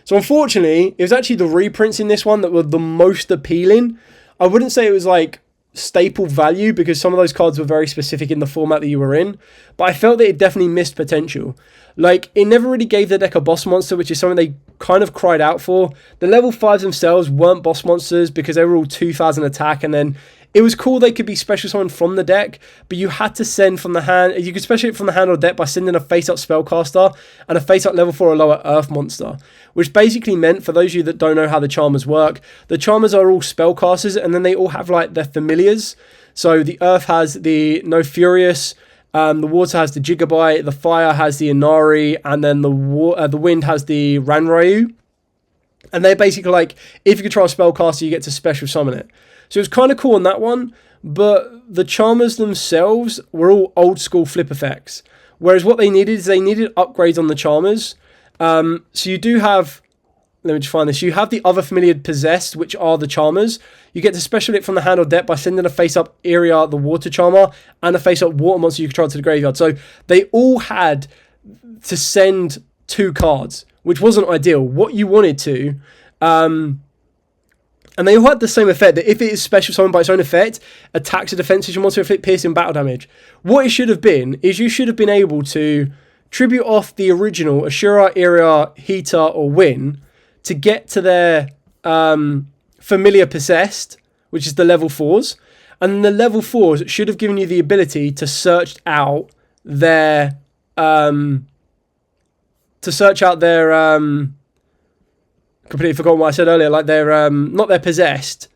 [SPEAKER 1] So unfortunately, it was actually the reprints in this one that were the most appealing. I wouldn't say it was like staple value because some of those cards were very specific in the format that you were in, but I felt that it definitely missed potential. Like, it never really gave the deck a boss monster, which is something they kind of cried out for. The level 5s themselves weren't boss monsters because they were all 2000 attack, and then it was cool they could be special summoned from the deck, but you had to send from the hand. You could special it from the hand or deck by sending a face-up Spellcaster and a face-up level 4 or lower Earth monster, which basically meant, for those of you that don't know how the Charmers work, the Charmers are all Spellcasters, and then they all have like their familiars. So the Earth has the No Furious, the Water has the Gigabyte, the Fire has the Inari, and then the Wind has the Ranryu. And they're basically like, if you control a Spellcaster, you get to special summon it. So it was kind of cool on that one, but the Charmers themselves were all old school flip effects. Whereas what they needed is they needed upgrades on the Charmers. So you do have, let me just find this, you have the other familiar Possessed, which are the Charmers. You get to special it from the hand or deck by sending a face-up Iria, the Water Charmer, and a face-up Water monster you control to the graveyard. So they all had to send 2 cards, which wasn't ideal. What you wanted to... and they all had the same effect, that if it is special summoned by its own effect, attacks a defensive monster, inflict piercing battle damage. What it should have been is you should have been able to tribute off the original Ashura, Iria, Hita, or Win to get to their familiar Possessed, which is the level 4s. And the level 4s should have given you the ability to search out their... completely forgot what I said earlier, like they're not their Possessed,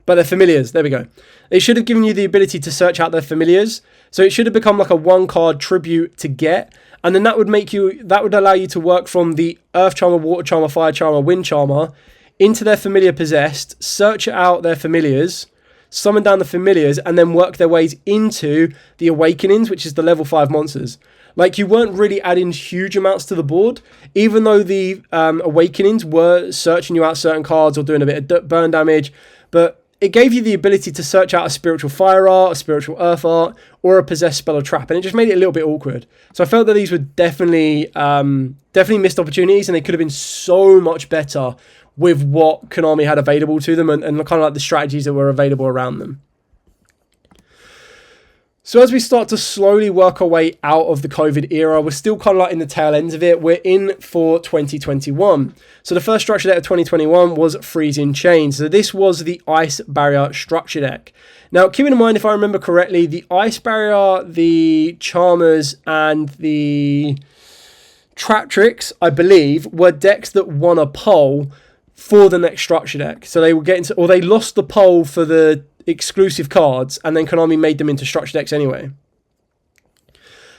[SPEAKER 1] but their familiars. There we go. It should have given you the ability to search out their familiars. So it should have become like a 1-card tribute to get, and then that would allow you to work from the Earth Charmer, Water Charmer, Fire Charmer, Wind Charmer into their familiar Possessed, search out their familiars, summon down the familiars, and then work their ways into the awakenings, which is the level 5 monsters. Like, you weren't really adding huge amounts to the board, even though the awakenings were searching you out certain cards or doing a bit of burn damage, but it gave you the ability to search out a spiritual fire art, a spiritual earth art, or a possessed spell or trap, and it just made it a little bit awkward. So I felt that these were definitely missed opportunities, and they could have been so much better with what Konami had available to them and kind of like the strategies that were available around them. So as we start to slowly work our way out of the COVID era, we're still kind of like in the tail ends of it. We're in for 2021. So the first structure deck of 2021 was Freezing Chains. So this was the Ice Barrier structure deck. Now, keeping in mind, if I remember correctly, the Ice Barrier, the Charmers, and the Traptrix, I believe, were decks that won a poll for the next structure deck. So they were getting to, or they lost the poll for the exclusive cards, and then Konami made them into structure decks anyway.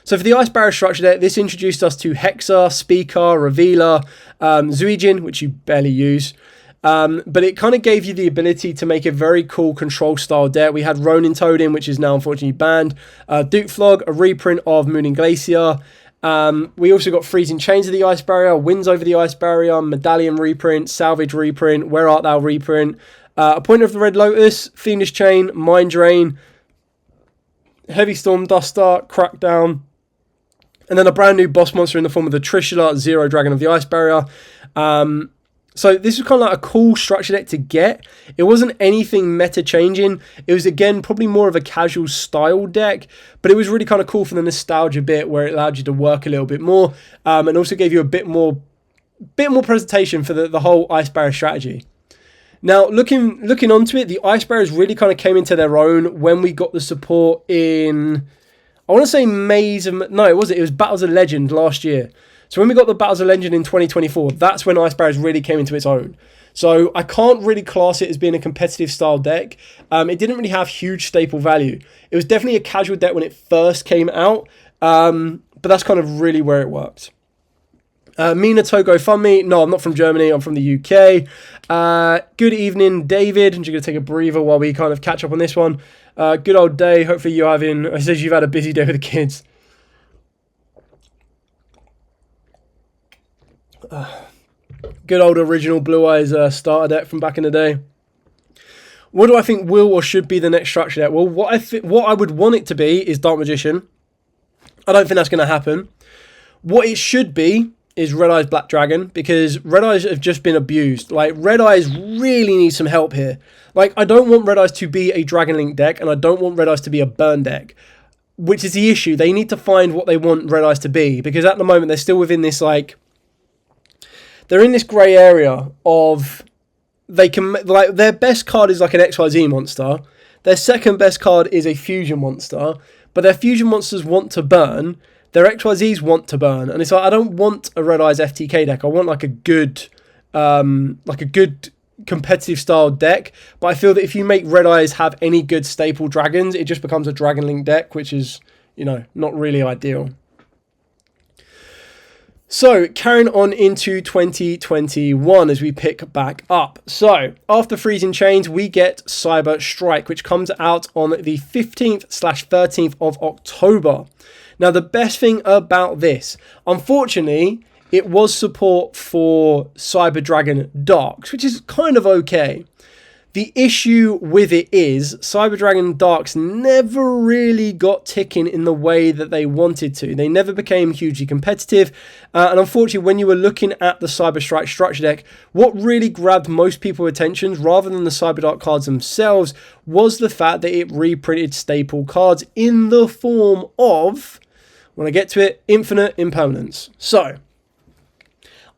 [SPEAKER 1] So for the Ice Barrier structure deck, this introduced us to Hexa, Speaker, Revealer, Zuijin, which you barely use, but it kind of gave you the ability to make a very cool control style deck. We had Ronin Toadin, which is now unfortunately banned, Duke Flog, a reprint of Mooning Glacier. We also got Freezing Chains of the Ice Barrier, Winds Over the Ice Barrier, Medallion reprint, Salvage reprint, Where Art Thou reprint, Appointer of the Red Lotus, Fiendish Chain, Mind Drain, Heavy Storm Duster, Crackdown, and then a brand new boss monster in the form of the Trishula, Zero Dragon of the Ice Barrier. So this was kind of like a cool structure deck to get. It wasn't anything meta changing. It was, again, probably more of a casual style deck, but it was really kind of cool for the nostalgia bit where it allowed you to work a little bit more, and also gave you a bit more presentation for the whole Ice Barrier strategy. Now, looking onto it, the Ice Barriers really kind of came into their own when we got the support in, I want to say it was Battles of Legend last year. So when we got the Battles of Legend in 2024, that's when Ice Barriers really came into its own. So I can't really class it as being a competitive style deck. It didn't really have huge staple value. It was definitely a casual deck when it first came out, but that's kind of really where it worked. Mina Togo Fund Me. No, I'm not from Germany. I'm from the UK. Good evening, David. I'm just going to take a breather while we kind of catch up on this one. Good old day. Hopefully it says you've had a busy day with the kids. Good old original Blue Eyes starter deck from back in the day. What do I think will or should be the next structure deck? Well, what I would want it to be is Dark Magician. I don't think that's going to happen. What it should be is Red Eyes Black Dragon, because Red Eyes have just been abused. Like, Red Eyes really need some help here. Like, I don't want Red Eyes to be a Dragon Link deck, and I don't want Red Eyes to be a burn deck, which is the issue. They need to find what they want Red Eyes to be, because at the moment they're still within this, like, they're in this grey area of, they can, like, their best card is like an XYZ monster, their second best card is a fusion monster, but their fusion monsters want to burn, their XYZs want to burn, and it's like, I don't want a Red Eyes FTK deck. I want like a good competitive style deck. But I feel that if you make Red Eyes have any good staple dragons, it just becomes a Dragon Link deck, which is, not really ideal. So, carrying on into 2021 as we pick back up. So, after Freezing Chains, we get Cyber Strike, which comes out on the 15th/13th of October. Now, the best thing about this, unfortunately, it was support for Cyber Dragon Darks, which is kind of okay. The issue with it is Cyber Dragon Darks never really got ticking in the way that they wanted to. They never became hugely competitive. And unfortunately, when you were looking at the Cyber Strike structure deck, what really grabbed most people's attention, rather than the Cyber Dark cards themselves, was the fact that it reprinted staple cards in the form of, when I get to it, Infinite Impermanence. So,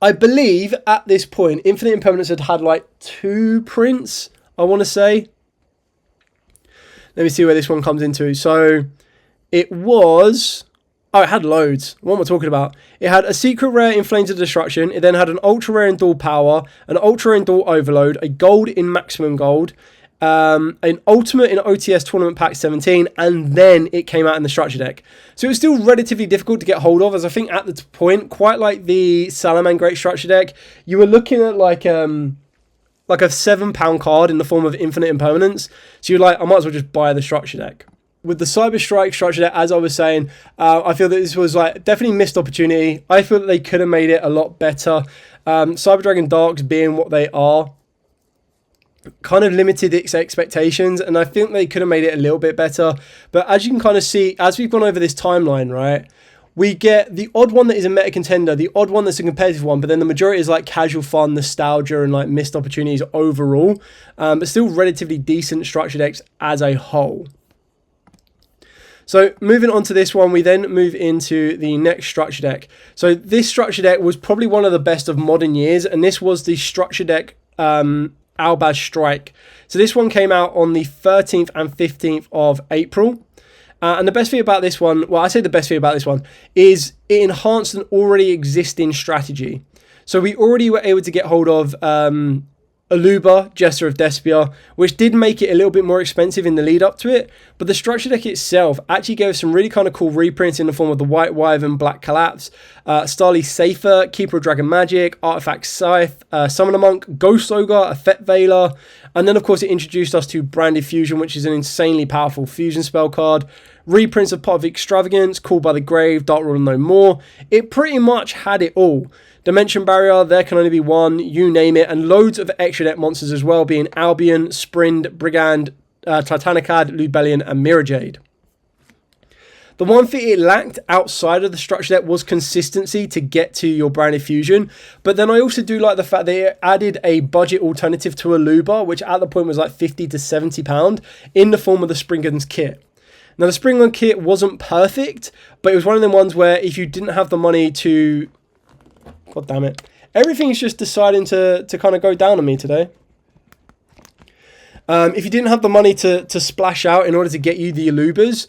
[SPEAKER 1] I believe at this point, Infinite Impermanence had like 2 prints, I want to say. Let me see where this one comes into. So, it was... Oh, it had loads. What am I talking about? It had a secret rare in Flames of Destruction. It then had an ultra rare in Dual Power, an ultra rare in Dual Overload, a gold in Maximum Gold, an ultimate in OTS Tournament Pack 17, and then it came out in the structure deck. So it was still relatively difficult to get hold of, as I think at the point, quite like the Salaman Great structure deck, you were looking at like like a £7 card in the form of infinite impermanence. So you're like, I might as well just buy the structure deck. With the Cyber Strike structure deck, as I was saying, I feel that this was like definitely missed opportunity. I feel that they could have made it a lot better. Cyber Dragon Darks being what they are kind of limited its expectations, and I think they could have made it a little bit better. But as you can kind of see, as we've gone over this timeline, right, we get the odd one that is a meta contender, the odd one that's a competitive one, but then the majority is like casual fun, nostalgia, and like missed opportunities overall, but still relatively decent structure decks as a whole. So moving on to this one, we then move into the next structure deck. So this structure deck was probably one of the best of modern years, and this was the structure deck Albaz Strike. So this one came out on the 13th and 15th of April. And the best thing about this one, well, I say the best thing about this one, is it enhanced an already existing strategy. So we already were able to get hold of Aluba, Jester of Despia, which did make it a little bit more expensive in the lead up to it, but the structure deck itself actually gave us some really kind of cool reprints in the form of the White Wyvern, Black Collapse, Starly Safer, Keeper of Dragon Magic, Artifact Scythe, Summoner Monk, Ghost Ogre, Effect Veiler, and then of course it introduced us to Branded Fusion, which is an insanely powerful fusion spell card, reprints of Pot of Extravagance, Called by the Grave, Dark Ruler No More. It pretty much had it all. Dimension Barrier, There Can Only Be One, you name it, and loads of extra deck monsters as well, being Albion, Sprind, Brigand, Titanicad, Lubellion, and Mirajade. The one thing it lacked outside of the structure deck was consistency to get to your Branded Fusion, but then I also do like the fact that it added a budget alternative to Aluba, which at the point was like £50 to £70, in the form of the Springans kit. Now the Springan kit wasn't perfect, but it was one of them ones where if you didn't have the money to... God damn it. Everything's just deciding to kind of go down on me today. If you didn't have the money to splash out in order to get you the Alubas,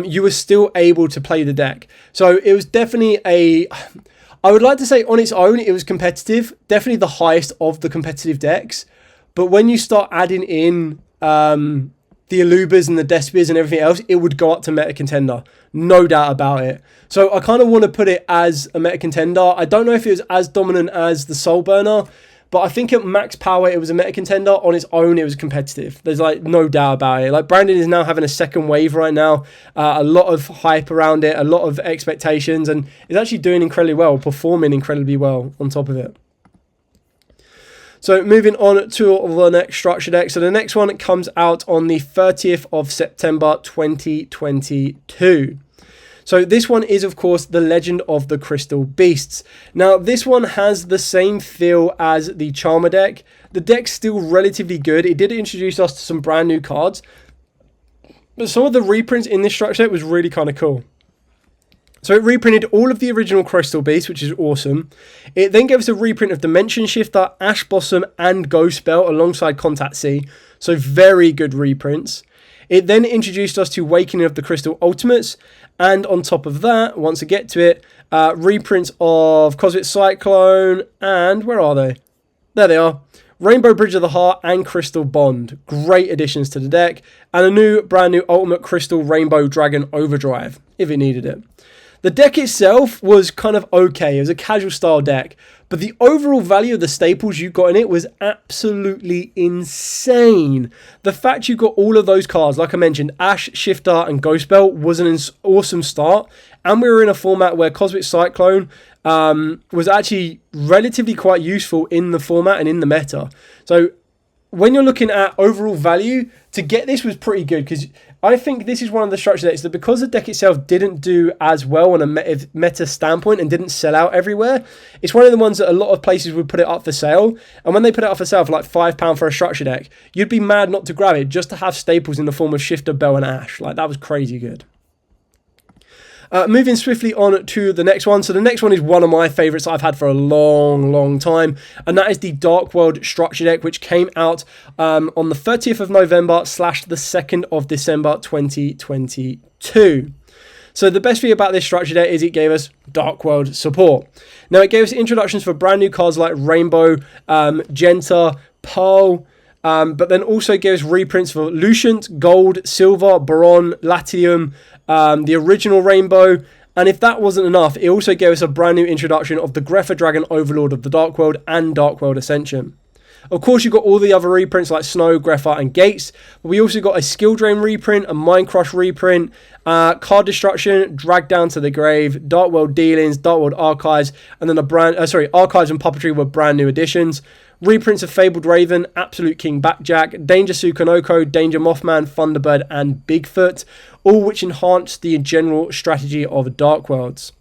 [SPEAKER 1] you were still able to play the deck. So it was definitely I would like to say on its own, it was competitive. Definitely the highest of the competitive decks. But when you start adding in the Alubas and the Despias and everything else, it would go up to meta contender. No doubt about it. So I kind of want to put it as a meta contender. I don't know if it was as dominant as the Soulburner, but I think at max power, it was a meta contender. On its own, it was competitive. There's like no doubt about it. Like Brandon is now having a second wave right now. A lot of hype around it, a lot of expectations, and it's actually doing incredibly well, performing incredibly well on top of it. So moving on to the next structure deck. So the next one comes out on the 30th of September 2022. So this one is, of course, the Legend of the Crystal Beasts. Now, this one has the same feel as the Charmer deck. The deck's still relatively good. It did introduce us to some brand new cards, but some of the reprints in this structure deck was really kind of cool. So it reprinted all of the original Crystal Beasts, which is awesome. It then gave us a reprint of Dimension Shifter, Ash Blossom, and Ghost Spell alongside Contact C. So very good reprints. It then introduced us to Wakening of the Crystal Ultimates. And on top of that, once I get to it, reprints of Cosmic Cyclone and... where are they? There they are. Rainbow Bridge of the Heart and Crystal Bond. Great additions to the deck. And a brand new Ultimate Crystal Rainbow Dragon Overdrive, if it needed it. The deck itself was kind of okay. It was a casual style deck. But the overall value of the staples you got in it was absolutely insane. The fact you got all of those cards, like I mentioned, Ash, Shifter, and Ghost Spell was an awesome start. And we were in a format where Cosmic Cyclone was actually relatively quite useful in the format and in the meta. So when you're looking at overall value, to get this was pretty good, because I think this is one of the structure decks that, because the deck itself didn't do as well on a meta standpoint and didn't sell out everywhere, it's one of the ones that a lot of places would put it up for sale. And when they put it up for sale for like £5 for a structure deck, you'd be mad not to grab it just to have staples in the form of Shifter, Bell, and Ash. Like, that was crazy good. Moving swiftly on to the next one. So the next one is one of my favourites I've had for a long time, and that is the Dark World structure deck, which came out on the 30th of November / the 2nd of December 2022. So the best thing about this structure deck is it gave us Dark World support. Now it gave us introductions for brand new cards like Rainbow, Genta, Pearl, but then also gave us reprints for Luciant, Gold, Silver, Baron, Latium, the original Rainbow, and if that wasn't enough, it also gave us a brand new introduction of the Grepher Dragon Overlord of the Dark World and Dark World Ascension. Of course, you've got all the other reprints like Snow, Grepher, and Gates. But we also got a Skill Drain reprint, a Mind Crush reprint, Card Destruction, Drag Down to the Grave, Dark World Dealings, Dark World Archives, and then Archives and Puppetry were brand new additions. Reprints of Fabled Raven, Absolute King Backjack, Danger Sukonoko, Danger Mothman, Thunderbird, and Bigfoot, all which enhance the general strategy of Dark Worlds.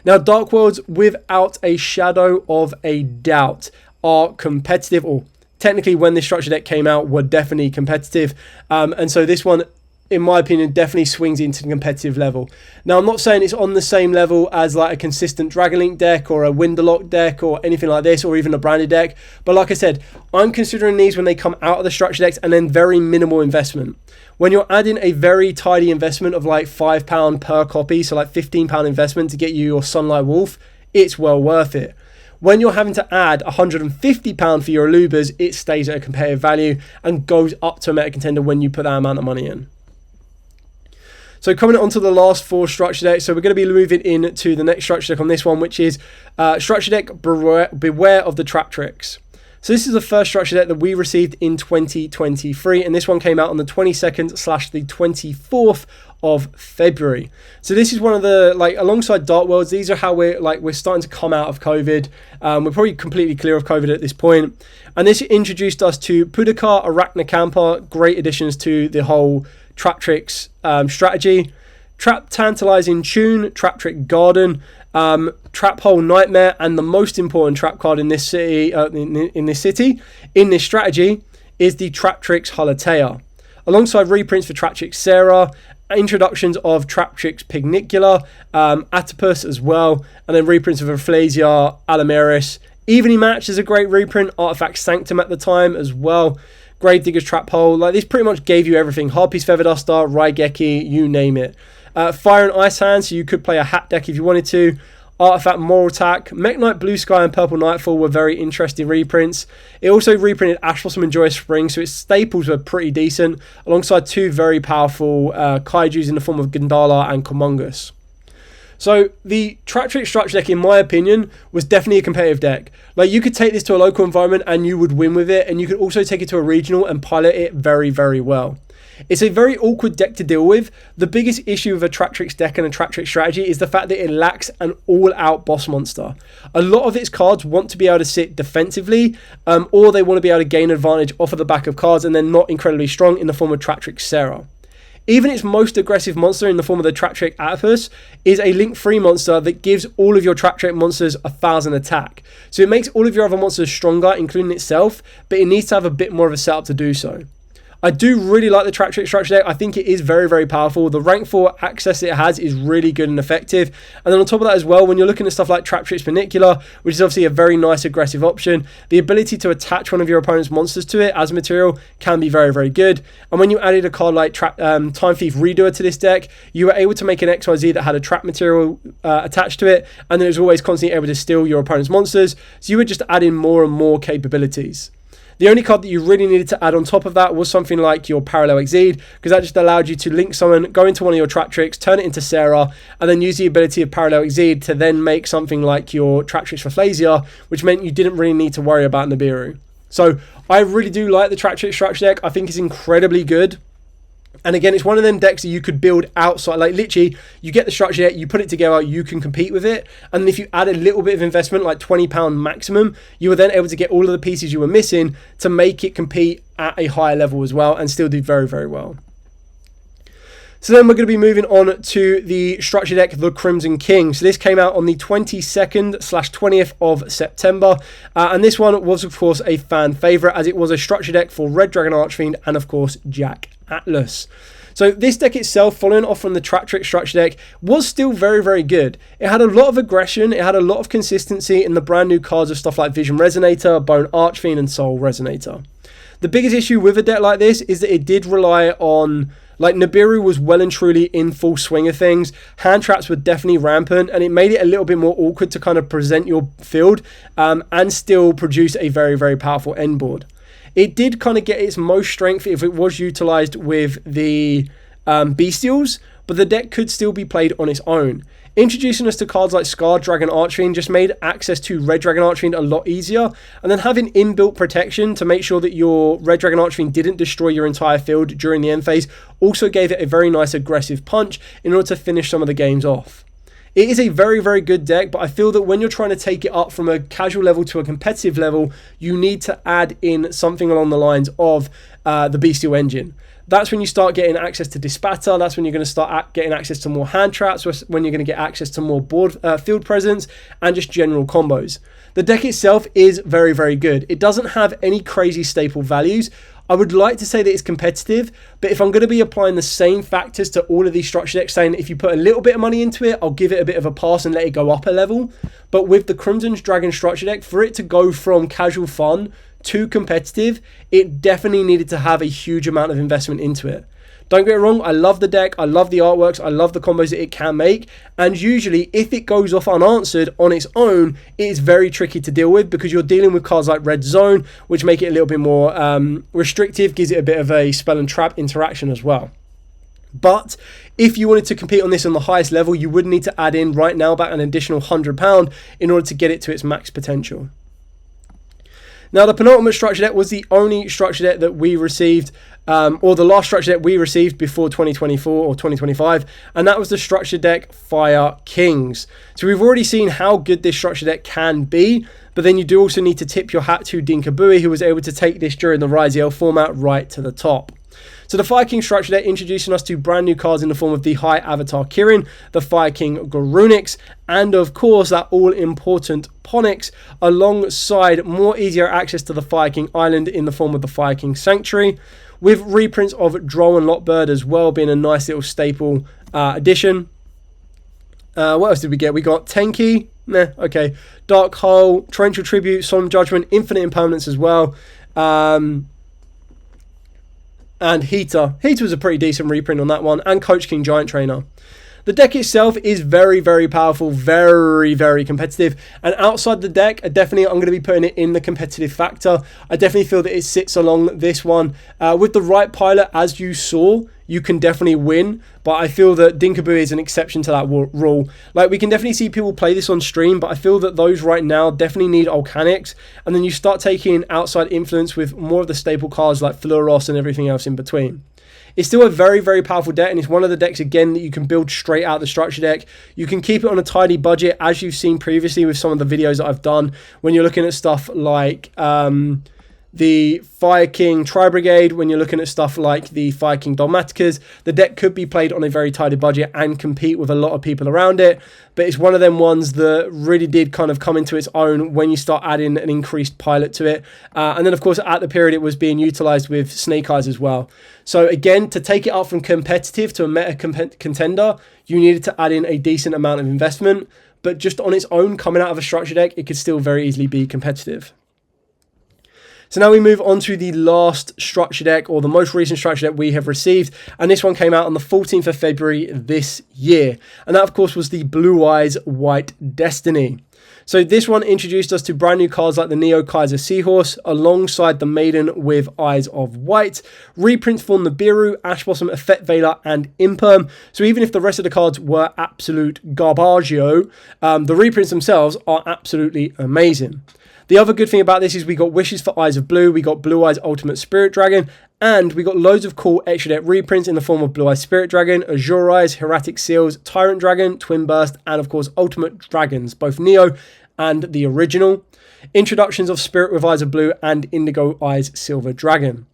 [SPEAKER 1] Now, Dark Worlds, without a shadow of a doubt, are competitive, or technically when this structure deck came out, were definitely competitive. And so this one, in my opinion, definitely swings into the competitive level. Now, I'm not saying it's on the same level as like a consistent Dragonlink deck or a Winterlock deck or anything like this, or even a branded deck. But like I said, I'm considering these when they come out of the structure decks, and then very minimal investment. When you're adding a very tidy investment of like £5 per copy, so like £15 investment to get you your Sunlight Wolf, it's well worth it. When you're having to add £150 for your Alubas, it stays at a competitive value and goes up to a meta contender when you put that amount of money in. So coming on to the last 4 structure decks, so we're going to be moving into the next structure deck on this one, which is structure deck Beware of the Traptrix. So this is the first structure deck that we received in 2023, and this one came out on the 22nd/the 24th of February. So this is one of the, like, alongside Dark Worlds, these are how we're starting to come out of COVID. We're probably completely clear of COVID at this point. And this introduced us to Pudakar, Arachnakampa, great additions to the whole Traptrix strategy. Trap Tantalizing Tune, Traptrix Garden, Trap Hole Nightmare, and the most important trap card in this city, in this strategy, is the Traptrix Halatea. Alongside reprints for Traptrix Sarah, introductions of Traptrix Pignicula, Atopus as well, and then reprints of Rafflesia, Alameris. Evenly Matched is a great reprint, Artifact Sanctum at the time as well. Gravedigger's Trap Hole, like this pretty much gave you everything. Harpy's Feather Duster, Raigeki, you name it. Fire and Ice Hand, so you could play a hat deck if you wanted to. Artifact Moral Attack, Mekk-Knight Blue Sky and Purple Nightfall were very interesting reprints. It also reprinted Ash Blossom and Joyous Spring, so its staples were pretty decent, alongside 2 very powerful kaijus in the form of Gandala and Komongus. So the Traptrix structure deck, in my opinion, was definitely a competitive deck. Like, you could take this to a local environment and you would win with it, and you could also take it to a regional and pilot it very, very well. It's a very awkward deck to deal with. The biggest issue with a Traptrix deck and a Traptrix strategy is the fact that it lacks an all-out boss monster. A lot of its cards want to be able to sit defensively, or they want to be able to gain advantage off of the back of cards, and they're not incredibly strong in the form of Traptrix Sarah. Even its most aggressive monster in the form of the Traptrix Atopus is a link-free monster that gives all of your Traptrix monsters 1,000 attack. So it makes all of your other monsters stronger, including itself, but it needs to have a bit more of a setup to do so. I do really like the Traptrix structure deck. I think it is very, very powerful. The rank 4 access it has is really good and effective. And then on top of that as well, when you're looking at stuff like Traptrix Penicular, which is obviously a very nice aggressive option, the ability to attach one of your opponent's monsters to it as material can be very, very good. And when you added a card like Time Thief Redoer to this deck, you were able to make an XYZ that had a trap material attached to it, and then it was always constantly able to steal your opponent's monsters. So you were just adding more and more capabilities. The only card that you really needed to add on top of that was something like your Parallel Exceed, because that just allowed you to link someone, go into one of your Traptrix, turn it into Sarah, and then use the ability of Parallel Exceed to then make something like your Traptrix Rafflesia, which meant you didn't really need to worry about Nibiru. So I really do like the Traptrix structure deck. I think it's incredibly good. And again, it's one of them decks that you could build outside. Like, literally, you get the structure deck, you put it together, you can compete with it. And then if you add a little bit of investment, like £20 maximum, you were then able to get all of the pieces you were missing to make it compete at a higher level as well and still do very, very well. So then we're going to be moving on to the structure deck, the Crimson King. So this came out on the 22nd/20th of September. And this one was, of course, a fan favourite, as it was a structure deck for Red Dragon Archfiend and, of course, Jack Atlas. So this deck itself, following off from the Traptrix structure deck, was still very, very good. It had a lot of aggression, it had a lot of consistency in the brand new cards of stuff like Vision Resonator, Bone Archfiend, and Soul Resonator. The biggest issue with a deck like this is that it did rely on, like, Nibiru was well and truly in full swing of things. Hand traps were definitely rampant, and it made it a little bit more awkward to kind of present your field and still produce a very, very powerful end board. It did kind of get its most strength if it was utilized with the Bestials, but the deck could still be played on its own. Introducing us to cards like Scarred Dragon Archfiend just made access to Red Dragon Archfiend a lot easier, and then having inbuilt protection to make sure that your Red Dragon Archfiend didn't destroy your entire field during the end phase also gave it a very nice aggressive punch in order to finish some of the games off. It is a very, very good deck, but I feel that when you're trying to take it up from a casual level to a competitive level, you need to add in something along the lines of the Bestial Engine. That's when you start getting access to Dispatter. That's when you're going to start getting access to more hand traps, when you're going to get access to more board field presence and just general combos. The deck itself is very, very good. It doesn't have any crazy staple values. I would like to say that it's competitive, but if I'm going to be applying the same factors to all of these structure decks, saying if you put a little bit of money into it, I'll give it a bit of a pass and let it go up a level. But with the Crimson's Dragon structure deck, for it to go from casual fun to competitive, it definitely needed to have a huge amount of investment into it. Don't get me wrong, I love the deck, I love the artworks, I love the combos that it can make, and usually if it goes off unanswered on its own, it is very tricky to deal with because you're dealing with cards like Red Zone, which make it a little bit more restrictive, gives it a bit of a spell and trap interaction as well. But if you wanted to compete on this on the highest level, you would need to add in right now about an additional £100 in order to get it to its max potential. Now, the penultimate structure deck was the only structure deck that we received, or the last structure deck we received before 2024 or 2025, and that was the structure deck Fire Kings. So we've already seen how good this structure deck can be, but then you do also need to tip your hat to Dinkabui, who was able to take this during the Rise EL format right to the top. So the Fire King structure deck introducing us to brand new cards in the form of the High Avatar Kirin, the Fire King Garunix, and of course that all-important Ponix, alongside more easier access to the Fire King Island in the form of the Fire King Sanctuary, with reprints of Droll and Lockbird as well being a nice little staple addition. What else did we get? We got Tenki, okay, Dark Hole, Torrential Tribute, Solemn Judgment, Infinite Impermanence as well. And Heater. Heater was a pretty decent reprint on that one, and Coach King Giant Trainer. The deck itself is very, very powerful, very, very competitive. And outside the deck, I'm going to be putting it in the competitive factor. I definitely feel that it sits along this one. With the right pilot, as you saw, you can definitely win. But I feel that Dinkabui is an exception to that rule. Like, we can definitely see people play this on stream, but I feel that those right now definitely need Volcanics. And then you start taking outside influence with more of the staple cards like Fluoros and everything else in between. It's still a very, very powerful deck, and it's one of the decks, again, that you can build straight out the structure deck. You can keep it on a tidy budget, as you've seen previously with some of the videos that I've done, when you're looking at stuff like the Fire King Tri-Brigade, when you're looking at stuff like the Fire King Dogmaticas. The deck could be played on a very tidy budget and compete with a lot of people around it, but it's one of them ones that really did kind of come into its own when you start adding an increased pilot to it. And then, of course, at the period, it was being utilized with Snake Eyes as well. So again, to take it up from competitive to a meta contender, you needed to add in a decent amount of investment, but just on its own, coming out of a structure deck, it could still very easily be competitive. So now we move on to the last structure deck, or the most recent structure deck we have received, and this one came out on the 14th of February this year, and that of course was the Blue Eyes White Destiny. So this one introduced us to brand new cards like the Neo Kaiser Seahorse, alongside the Maiden with Eyes of White, reprints for Nibiru, Ash Blossom, Effect Veiler, and Imperm. So even if the rest of the cards were absolute garbaggio, the reprints themselves are absolutely amazing. The other good thing about this is we got Wishes for Eyes of Blue, we got Blue Eyes Ultimate Spirit Dragon, and we got loads of cool extra deck reprints in the form of Blue Eyes Spirit Dragon, Azure Eyes, Hieratic Seals, Tyrant Dragon, Twin Burst, and of course Ultimate Dragons, both Neo and the original. Introductions of Spirit with Eyes of Blue and Indigo Eyes Silver Dragon.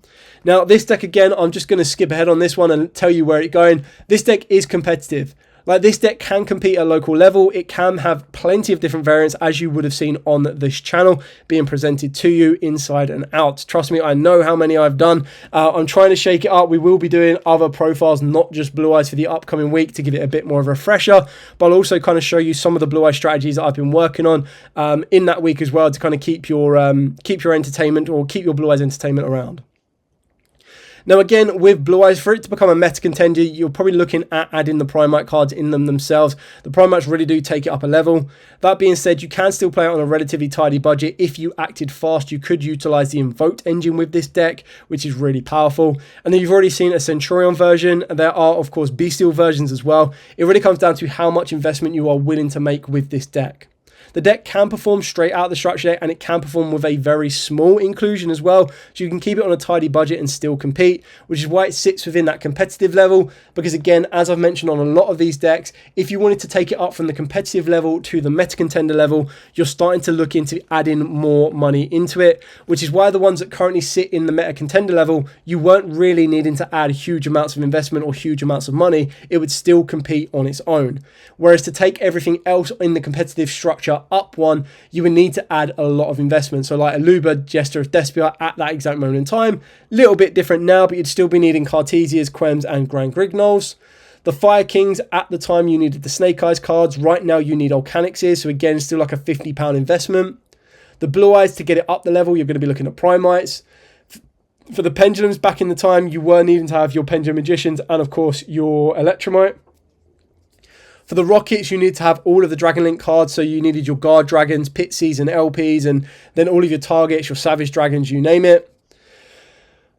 [SPEAKER 1] Now this deck, again, I'm just going to skip ahead on this one and tell you where it's going. This deck is competitive. Like, this deck can compete at local level. It can have plenty of different variants, as you would have seen on this channel, being presented to you inside and out. Trust me, I know how many I've done. I'm trying to shake it up. We will be doing other profiles, not just Blue Eyes, for the upcoming week to give it a bit more of a refresher, but I'll also kind of show you some of the Blue Eyes strategies that I've been working on in that week as well, to kind of keep your entertainment, or keep your Blue Eyes entertainment around. Now again, with Blue Eyes, for it to become a meta contender, you're probably looking at adding the Primite cards in them themselves. The Primites really do take it up a level. That being said, you can still play it on a relatively tidy budget. If you acted fast, you could utilize the Invoked engine with this deck, which is really powerful. And then you've already seen a Centurion version. There are, of course, Bestial versions as well. It really comes down to how much investment you are willing to make with this deck. The deck can perform straight out of the structure deck, and it can perform with a very small inclusion as well, so you can keep it on a tidy budget and still compete, which is why it sits within that competitive level, because again, as I've mentioned on a lot of these decks, if you wanted to take it up from the competitive level to the meta contender level, you're starting to look into adding more money into it, which is why the ones that currently sit in the meta contender level, you weren't really needing to add huge amounts of investment or huge amounts of money. It would still compete on its own. Whereas to take everything else in the competitive structure up one, you would need to add a lot of investment. So like Aluba, Jester of Despia at that exact moment in time, little bit different now, but you'd still be needing Cartesias, Quests, and Grand Grignols. The Fire Kings, at the time you needed the Snake Eyes cards. Right now you need Volcanixes, so again, still like a £50 investment. The Blue Eyes, to get it up the level, you're going to be looking at Primites. For the Pendulums, back in the time, you were needing to have your Pendulum Magicians and of course your Electromite. For the Rockets, you need to have all of the Dragon Link cards, so you needed your Guard Dragons, Pixies and LPs, and then all of your targets, your Savage Dragons, you name it.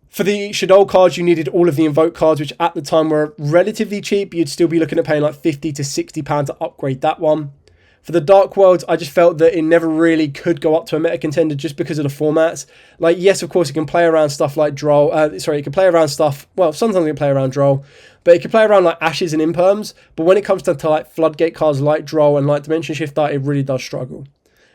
[SPEAKER 1] For the Shaddoll cards, you needed all of the Invoke cards, which at the time were relatively cheap. You'd still be looking at paying like £50 to £60 to upgrade that one. For the Dark Worlds, I just felt that it never really could go up to a meta contender just because of the formats. Like, yes, of course, it can play around stuff like Droll. It can play around stuff, well, sometimes it can play around Droll, but it can play around like Ashes and Imperms. But when it comes to like Floodgate cards like Droll and like Dimension Shifter, it really does struggle.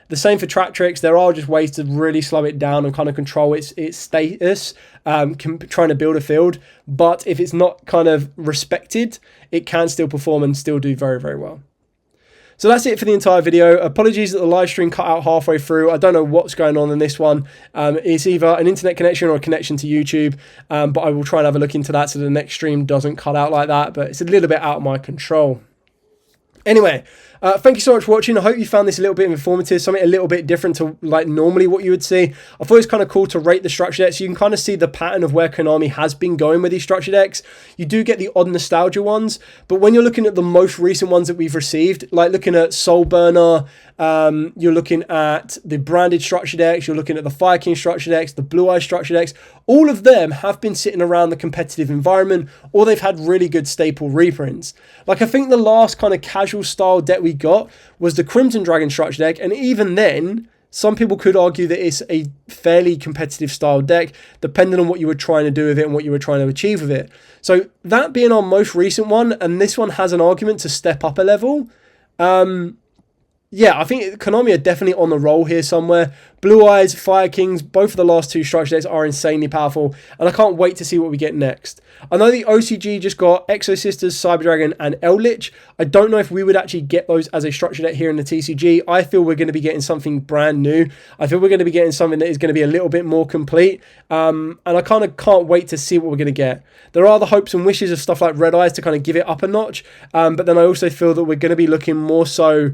[SPEAKER 1] The same for Traptrix. There are just ways to really slow it down and kind of control its status, trying to build a field. But if it's not kind of respected, it can still perform and still do very, very well. So that's it for the entire video. Apologies that the live stream cut out halfway through. I don't know what's going on in this one. It's either an internet connection or a connection to YouTube, but I will try and have a look into that so the next stream doesn't cut out like that, but it's a little bit out of my control. Anyway, thank you so much for watching. I hope you found this a little bit informative, something a little bit different to like normally what you would see. I thought it was kind of cool to rate the structure decks, so you can kind of see the pattern of where Konami has been going with these structure decks. You do get the odd nostalgia ones, but when you're looking at the most recent ones that we've received, like looking at Soulburner, you're looking at the branded structure decks, you're looking at the Fire King structure decks, the Blue Eye structure decks, all of them have been sitting around the competitive environment, or they've had really good staple reprints. Like, I think the last kind of casual style deck we got was the Crimson Dragon structure deck, and even then, some people could argue that it's a fairly competitive style deck, depending on what you were trying to do with it and what you were trying to achieve with it. So that being our most recent one, and this one has an argument to step up a level, yeah, I think Konami are definitely on the roll here somewhere. Blue Eyes, Fire Kings, both of the last two structure decks are insanely powerful, and I can't wait to see what we get next. I know the OCG just got Exo Sisters, Cyber Dragon, and Eldritch. I don't know if we would actually get those as a structure deck here in the TCG. I feel we're going to be getting something brand new. I feel we're going to be getting something that is going to be a little bit more complete, and I kind of can't wait to see what we're going to get. There are the hopes and wishes of stuff like Red Eyes to kind of give it up a notch, but then I also feel that we're going to be looking more so,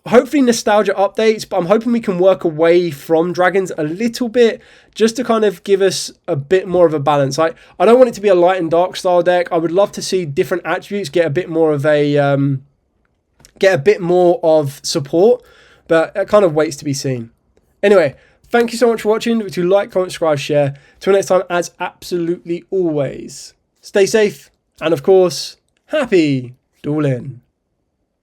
[SPEAKER 1] hopefully nostalgia updates, but I'm hoping we can work away from dragons a little bit just to kind of give us a bit more of a balance. I don't want it to be a light and dark style deck. I would love to see different attributes get a bit more of a support, but it kind of waits to be seen. Anyway, thank you so much for watching. If you like, comment, subscribe, share. Till next time, as absolutely always, stay safe and of course, happy dueling.